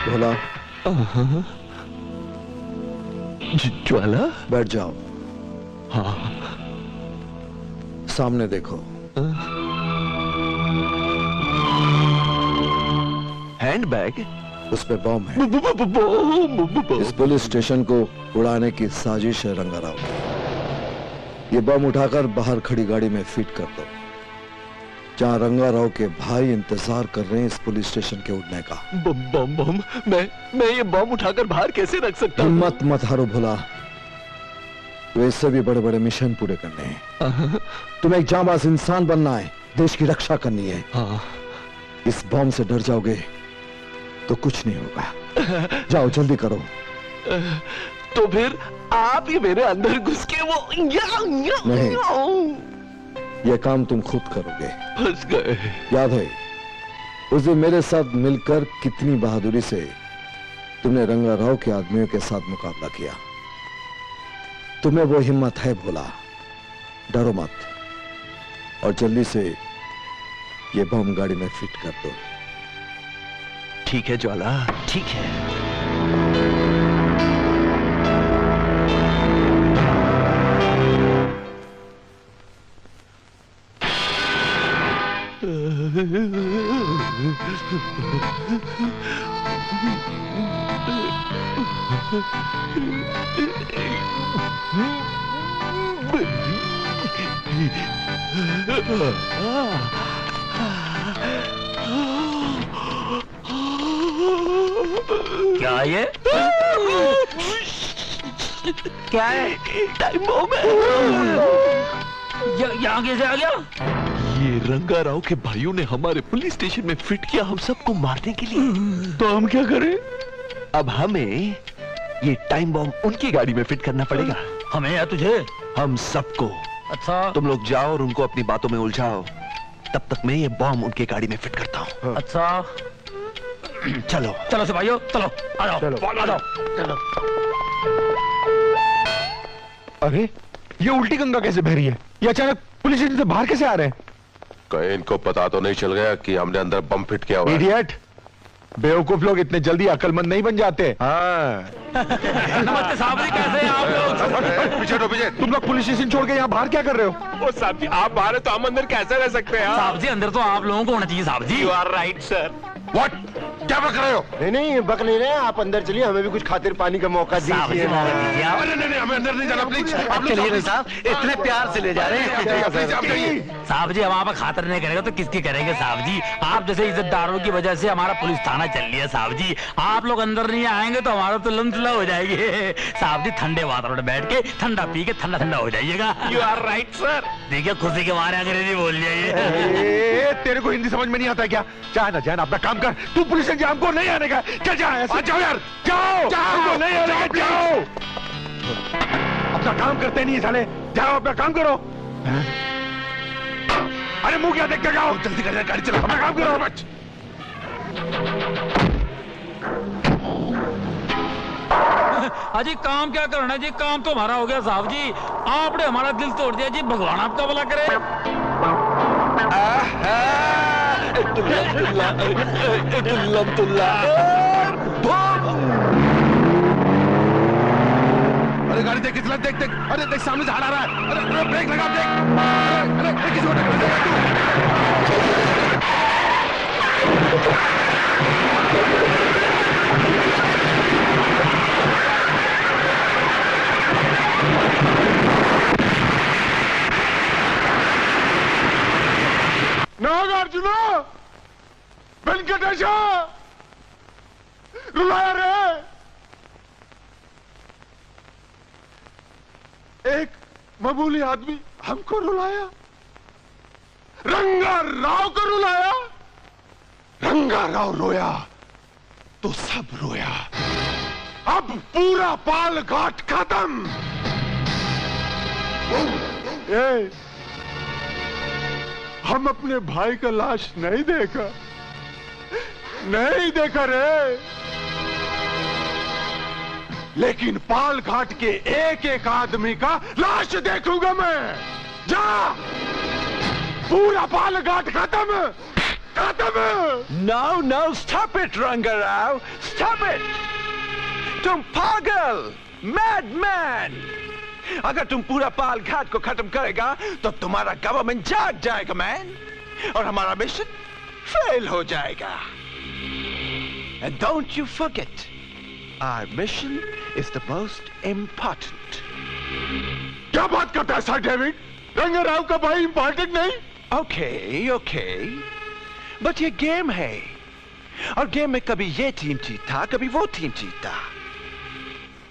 भोला, ज्वाला, बैठ जाओ। हाँ। सामने देखो। हैंडबैग, उस पे बम है। इस पुलिस स्टेशन को उड़ाने की साजिश है रंगाराव की। ये बम उठाकर बाहर खड़ी गाड़ी में फिट कर दो, जहां रंगाराव के भाई इंतजार कर रहे हैं इस पुलिस स्टेशन के उड़ने का। बम बम, मैं ये बम उठाकर बाहर कैसे रख सकता हूँ? हिम्मत मत हारो भोला, वैसे भी बड़े बड़े मिशन पूरे करने हैं। तुम्हें एक जांबाज इंसान बनना है, देश की रक्षा करनी है। इस बम से डर जाओगे तो कुछ नहीं होगा। जाओ जल्दी करो। तो फिर आप ही मेरे अंदर घुस के वो नहीं, यह काम तुम खुद करोगे। फंस गए। याद है उस दिन मेरे साथ मिलकर कितनी बहादुरी से तुमने रंगाराव के आदमियों के साथ मुकाबला किया। तुम्हें वो हिम्मत है भोला, डरो मत, और जल्दी से ये बम गाड़ी में फिट कर दो। ठीक है ज्वाला, ठीक है। क्या ये? क्या है? टाइम बम है। यहाँ कैसे आ गया? ये रंगाराव के भाइयों ने हमारे पुलिस स्टेशन में फिट किया हम सबको मारने के लिए। तो हम क्या करें? अब हमें ये टाइम बम उनकी गाड़ी में फिट करना पड़ेगा। हमें या तुझे? हम सबको। अच्छा, तुम लोग जाओ और उनको अपनी बातों में उलझाओ, तब तक मैं ये बम उनके गाड़ी में फिट करता हूँ। अच्छा, चलो चलो सिपाहियों, चलो आ जाओ, आ जाओ, चलो। अरे ये उल्टी गंगा कैसे बह रही है? ये अचानक पुलिस स्टेशन से बाहर कैसे आ रहे हैं? कहीं इनको पता तो नहीं चल गया कि हमने अंदर बम फिट किया हुआ है? इडियट, बेवकूफ लोग इतने जल्दी अकलमंद नहीं बन जाते। हाँ। नमस्ते साहब जी, कैसे हैं आप लोग? पीछे हटो, पीछे। तुम लोग पुलिस स्टेशन छोड़ के यहाँ बाहर क्या कर रहे हो? वो साहब जी, आप बाहर है तो हम अंदर कैसे रह सकते हैं? साहब जी, अंदर तो आप लोगों को होना चाहिए साहब जी। You are right sir. What? क्या बक रहे हो? नहीं नहीं बक नहीं रहे, आप अंदर चलिए, हमें भी कुछ खातिर पानी का मौका दीजिए। अरे नहीं, हमें अंदर नहीं जाना प्लीज। आप चलिए साहब, इतने प्यार से ले जा रहे हैं। साहब जी, हम आप खातर नहीं करेंगे तो किसकी करेंगे साहब जी? आप जैसे इज्जतदारों की वजह से हमारा पुलिस थाना चल लिया साहब जी। आप लोग अंदर नहीं आएंगे तो हमारा तो लमसला हो जाएगी साहब जी। ठंडे वातावरण में बैठ के ठंडा पी के ठंडा ठंडा हो जाइएगा। You are right sir. देखिए खुशी के मारे अंग्रेजी बोल जाइए। तेरे को हिंदी समझ में नहीं आता क्या? जाना अपना काम कर। तू पुलिस एग्जाम को नहीं आने का। चल जा, जाओ यार, जाओ, नहीं आने का, जाओ। अपना काम करते नहीं साले, जाओ अपना काम करो। अरे मुंह क्या देखते जाओ, जल्दी कर, गाड़ी चलो, अपना काम करो। बच अजी काम क्या करना जी, काम तो हमारा हो गया साहब जी। आपने हमारा दिल तोड़ दिया जी, भगवान आपका भला करे। अरे गाड़ी देख, कितना देख, अरे देख सामने से आ रहा है। अरे ब्रेक लगा, देख। अरे किसी को टक्कर देगा नागार्जुन, वेंकटेश, रुलाया रे। एक मामूली आदमी हमको रुलाया, रंगा राव को रुलाया। रंगा राव रोया तो सब रोया। अब पूरा पाल घाट खत्म। हम अपने भाई का लाश नहीं देखा रे, लेकिन पाल घाट के एक एक आदमी का लाश देखूंगा मैं। जा, पूरा पाल घाट खत्म। No, stop it, Rangarao, stop it. तुम पागल, madman. अगर तुम पूरा पाल घाट को खत्म करेगा तो तुम्हारा गवर्नमेंट जाग जाएगा मैन, और हमारा मिशन फेल हो जाएगा। And don't you forget, our mission is the most important. क्या बात करता है सर डेविड? रंगाराव का भाई इंपॉर्टेंट नहीं? Okay, बट ये गेम है, और गेम में कभी ये टीम जीता, कभी वो टीम जीता।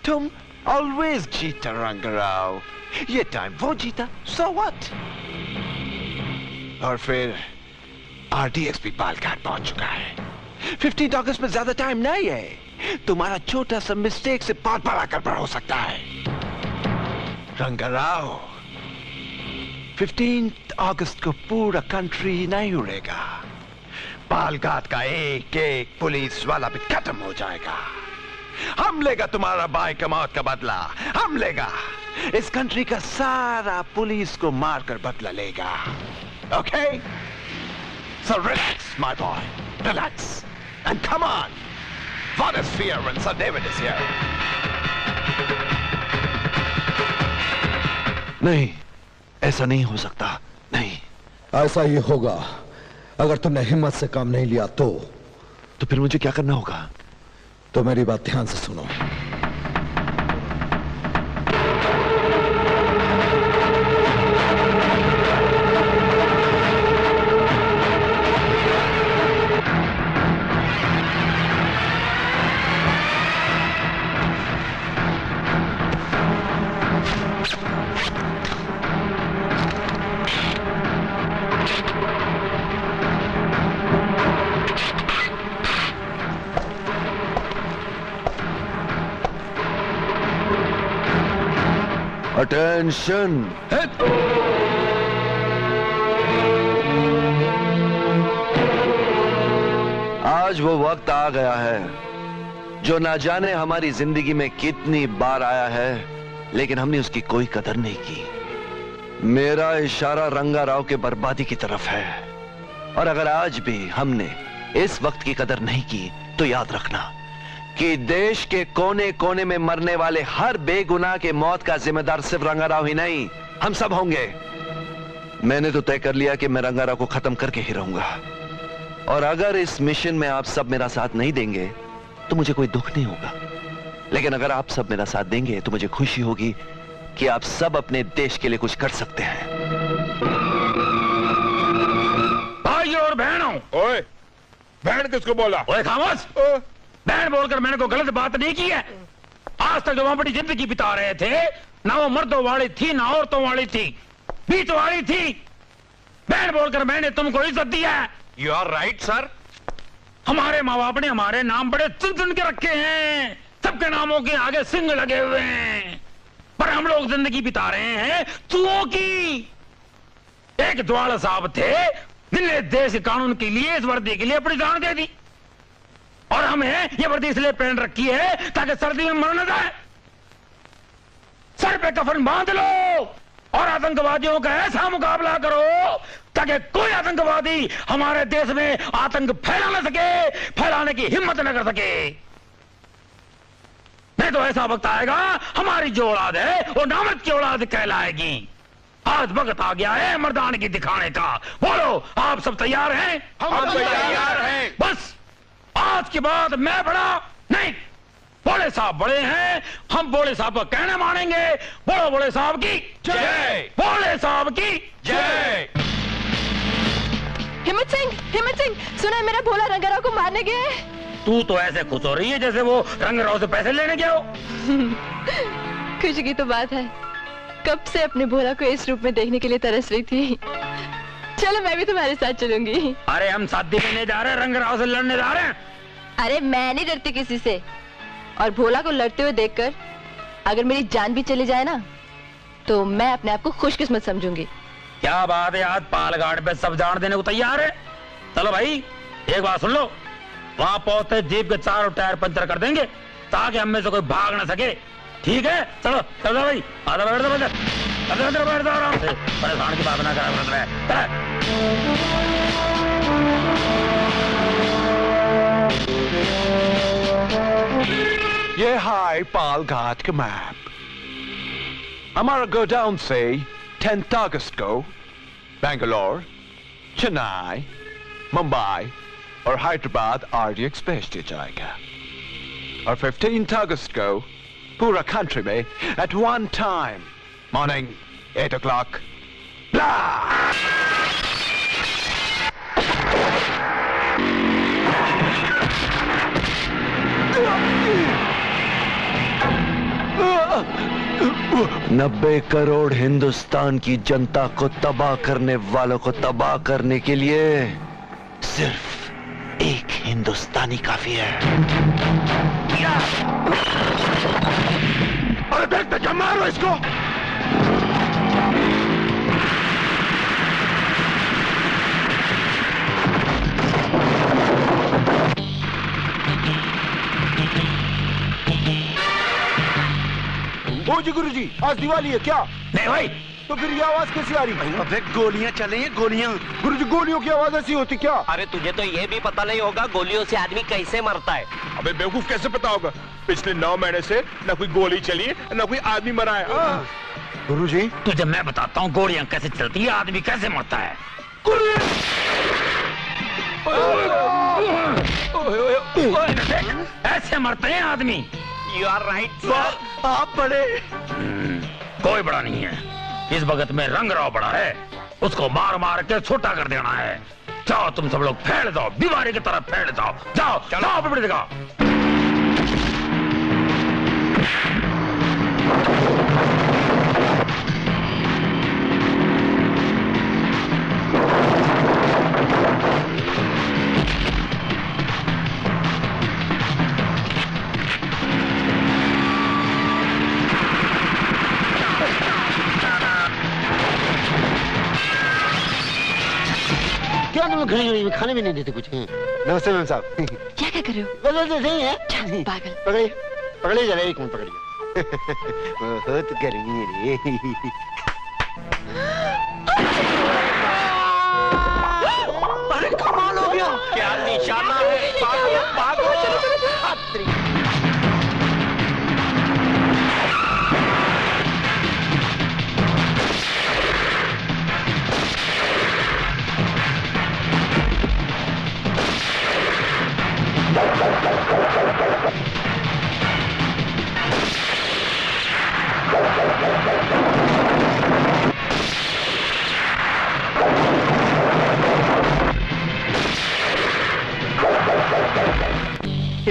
तुम ऑलवेज जीता रंगाराव। ये टाइम वो जीता, so what? और फिर RDXP पालघाट पहुंच चुका है। 15 अगस्त में ज्यादा टाइम नहीं है। तुम्हारा छोटा सा मिस्टेक से बहुत बड़ा गड़बड़ हो सकता है रंगाराव। 15 अगस्त को पूरा कंट्री नहीं उड़ेगा। पालघाट का एक एक पुलिस वाला भी खत्म हो जाएगा। हम लेगा तुम्हारा भाई का मौत का बदला, हम लेगा। इस कंट्री का सारा पुलिस को मारकर बदला लेगा। Okay? So relax, my boy. Relax. And come on. What is fear when Sir David is here? नहीं, ऐसा नहीं हो सकता। नहीं, ऐसा ही होगा अगर तुमने हिम्मत से काम नहीं लिया तो फिर मुझे क्या करना होगा? तो मेरी बात ध्यान से सुनो। Attention! आज वो वक्त आ गया है जो ना जाने हमारी जिंदगी में कितनी बार आया है, लेकिन हमने उसकी कोई कदर नहीं की। मेरा इशारा रंगाराव के बर्बादी की तरफ है, और अगर आज भी हमने इस वक्त की कदर नहीं की तो याद रखना कि देश के कोने कोने में मरने वाले हर बेगुनाह के मौत का जिम्मेदार सिर्फ रंगाराव ही नहीं, हम सब होंगे। मैंने तो तय कर लिया कि मैं रंगाराव को खत्म करके ही रहूंगा। और अगर इस मिशन में आप सब मेरा साथ नहीं देंगे तो मुझे कोई दुख नहीं होगा, लेकिन अगर आप सब मेरा साथ देंगे तो मुझे खुशी होगी कि आप सब अपने देश के लिए कुछ कर सकते हैं। भाइयों और बहनों। ओए, बहन किसको बोला? ओए खामोश। बहन बोलकर मैंने कोई गलत बात नहीं की है। आज तक जो बड़ी जिंदगी बिता रहे थे, ना वो मर्दों वाली थी ना औरतों वाली थी, बीच वाली थी। बहन बोलकर मैंने तुमको इज्जत दी है। You are right sir. हमारे माँ बाप ने हमारे नाम बड़े चुन चुन के रखे हैं, सबके नामों के आगे सिंह लगे हुए हैं, पर हम लोग जिंदगी बिता रहे हैं चूहों की। एक द्वाला साहब थे जिन्हें देश के कानून के लिए, इस वर्दी के लिए अपनी जान दे दी, और हमें ये वर्दी इसलिए पहन रखी है ताकि सर्दी में मर न जाए। सर पे कफन बांध लो और आतंकवादियों का ऐसा मुकाबला करो ताकि कोई आतंकवादी हमारे देश में आतंक फैला न सके, फैलाने की हिम्मत न कर सके। नहीं तो ऐसा वक्त आएगा हमारी जो औलाद है वो नामर्द की औलाद कहलाएगी। आज वक्त आ गया है मर्दानगी दिखाने का। बोलो, आप सब तैयार हैं? हम तैयार हैं। बस आज के बाद मैं बड़ा नहीं, बोले साहब बड़े हैं, हम बोले साहब का कहना मानेंगे। बोलो बोले साहब की जय। बोले साहब की जय। हिम्मत सिंह, सुना है मेरा भोला रंगाराव को मारने गए। तू तो ऐसे खुश हो रही है जैसे वो रंगराव से पैसे लेने गया हो। खुशी की तो बात है, कब से अपने भोला को इस रूप में देखने के लिए तरस रही थी। चलो मैं भी तुम्हारे साथ चलूंगी। अरे हम शादी लेने जा रहे हैं, रंगराव से लड़ने जा रहे हैं। अरे मैं नहीं डरती किसी से, और भोला को लड़ते हुए देखकर अगर मेरी जान भी चली जाए ना तो मैं अपने आप को खुशकिस्मत समझूंगी। क्या बात है, आज पालघाट पे सब जान देने को तैयार है। चलो भाई एक बात सुन लो, वहां पहुंचते जीप के चारों टायर पंचर कर देंगे ताकि हम में से कोई भाग ना सके। ठीक है, चलो चलो भाई, आधा बैठ दो आराम से, परेशान की बात ना करा। ये हाय पालघाट का मैप। हमारा गोडाउन से 10 अगस्त को बेंगलोर, चेन्नई, मुंबई और हैदराबाद आरडी एक्सप्रेस दिया जाएगा, और 15 अगस्त को पूरा कंट्री में at one time morning 8 o'clock $90 crore Hindustan की जनता को तबाह करने वालों को तबाह करने के लिए सिर्फ एक हिंदुस्तानी काफी है। अरे देखते क्या, मारो इसको। गुरुजी आज दिवाली है क्या? नहीं भाई। तो फिर ये आवाज कैसी आ रही? अबे गोलियां चले हैं, गोलियां। गुरुजी गोलियों की आवाज ऐसी होती क्या? अरे तुझे तो ये भी पता नहीं होगा गोलियों से आदमी कैसे मरता है। अबे बेवकूफ, कैसे पता होगा? पिछले 9 महीने से न कोई गोली चली है न कोई आदमी मरा है। गुरुजी तुझे मैं बताता हूँ गोलियां कैसे चलती है, आदमी कैसे मरता है। ऐसे मरते हैं आदमी। You are right sir. आप बड़े। कोई बड़ा नहीं है, इस वक्त में रंगराव बड़ा है, उसको मार मार के छोटा कर देना है। जाओ तुम सब लोग फैल जाओ, बीमारी की तरफ फैल जाओ। जाओ जाओ पिपड़ी दिखाओ। क्या तुम खड़ी खाने भी नहीं देते कुछ? नमस्ते मैम साहब। क्या क्या कर रहे हो? बदल नहीं है पागल। पकड़िए पकड़िए जरा, एक मिनट पकड़िए। बहुत गर्मी है रे। अरे कमाल हो गया, क्या निशाना है। भागो भागो।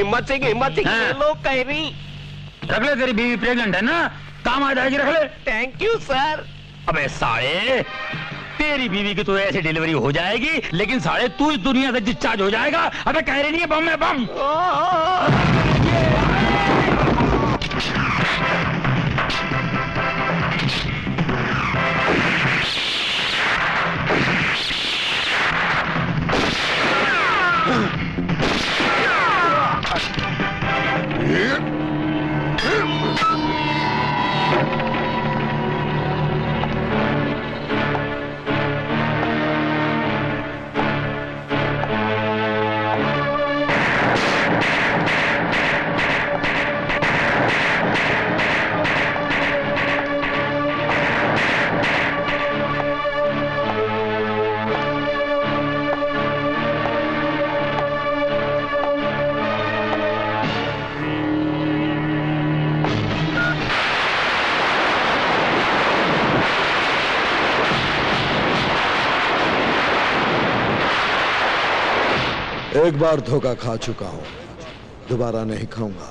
हिम्मत सिंह हाँ। ये लो कैरी। रख ले, तेरी बीवी प्रेग्नेंट है ना, काम आ जाएगी, रख ले। Thank you sir. अबे साले, तेरी बीवी की तो ऐसे डिलीवरी हो जाएगी, लेकिन साले तू इस दुनिया से डिस्चार्ज हो जाएगा। अबे कह रही नहीं है बम है बम। एक बार धोखा खा चुका हूं, दोबारा नहीं खाऊंगा।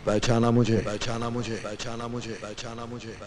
पहचाना मुझे, पहचाना मुझे, पहचाना मुझे, पहचाना मुझे,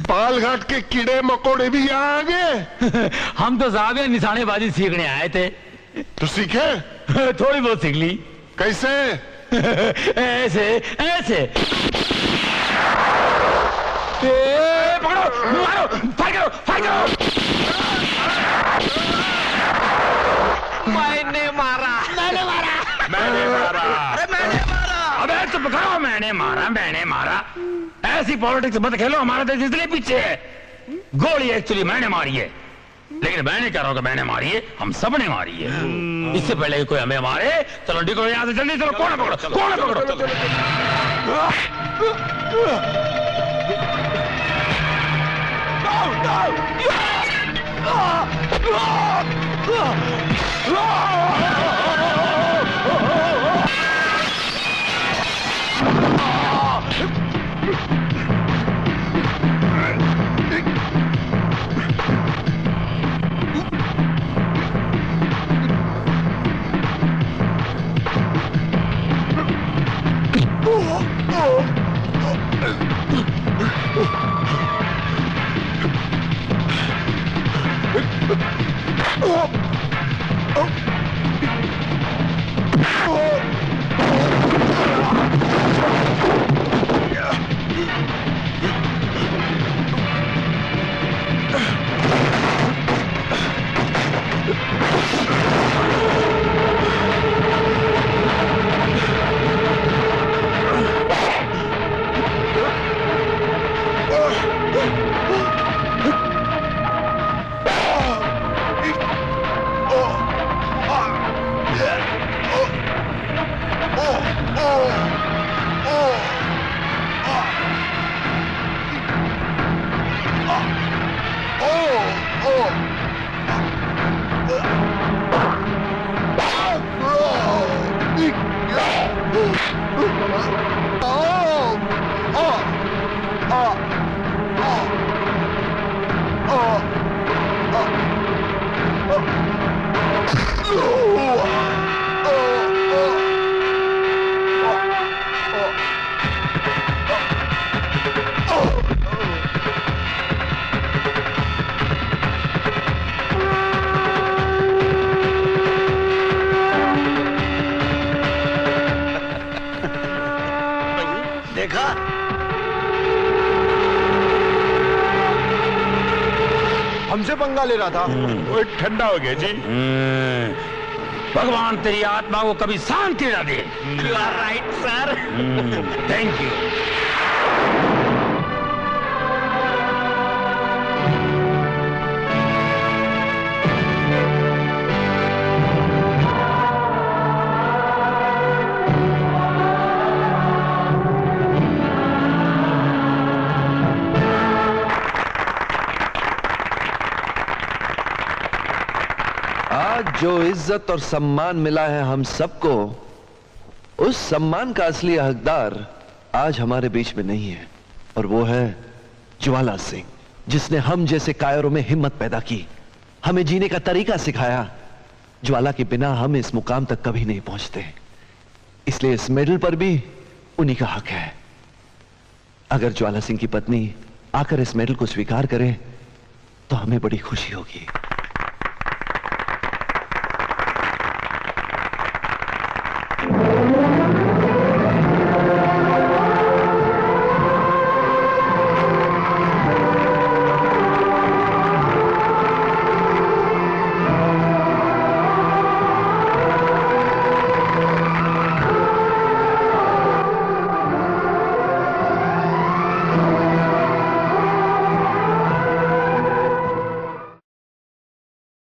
पालघर गुजरात के कीड़े मकोड़े भी यहाँ आ गए। हम तो साहब यहाँ निशानेबाजी सीखने आए थे। तो सीखे? थोड़ी बहुत सीख ली। कैसे? ऐसे ऐसे। पकड़ो, मारो, फायर करो, फायर करो। मैंने मारा। मैंने मारा। अरे मैंने मारा। अबे चुप करो, मैंने मारा, मैंने मारा। ऐसी पॉलिटिक्स मत खेलो, हमारा देश इसलिए पीछे है। गोली एक्चुअली मैंने मारी है, लेकिन मैं नहीं कह रहा हूं कि मैंने मारी है, हम सब ने मारी है। इससे पहले कि कोई हमें मारे, चलो निकलो यहाँ से जल्दी, चलो कौन पकड़ो, कौन पकड़ो। देखा? हमसे पंगा ले रहा था। वो ठंडा हो गया जी। भगवान तेरी आत्मा को कभी शांति ना दे। You are right sir. Thank you. जो इज्जत और सम्मान मिला है हम सबको, उस सम्मान का असली हकदार आज हमारे बीच में नहीं है, और वो है ज्वाला सिंह, जिसने हम जैसे कायरों में हिम्मत पैदा की, हमें जीने का तरीका सिखाया। ज्वाला के बिना हम इस मुकाम तक कभी नहीं पहुंचते, इसलिए इस मेडल पर भी उन्हीं का हक है। अगर ज्वाला सिंह की पत्नी आकर इस मेडल को स्वीकार करे तो हमें बड़ी खुशी होगी।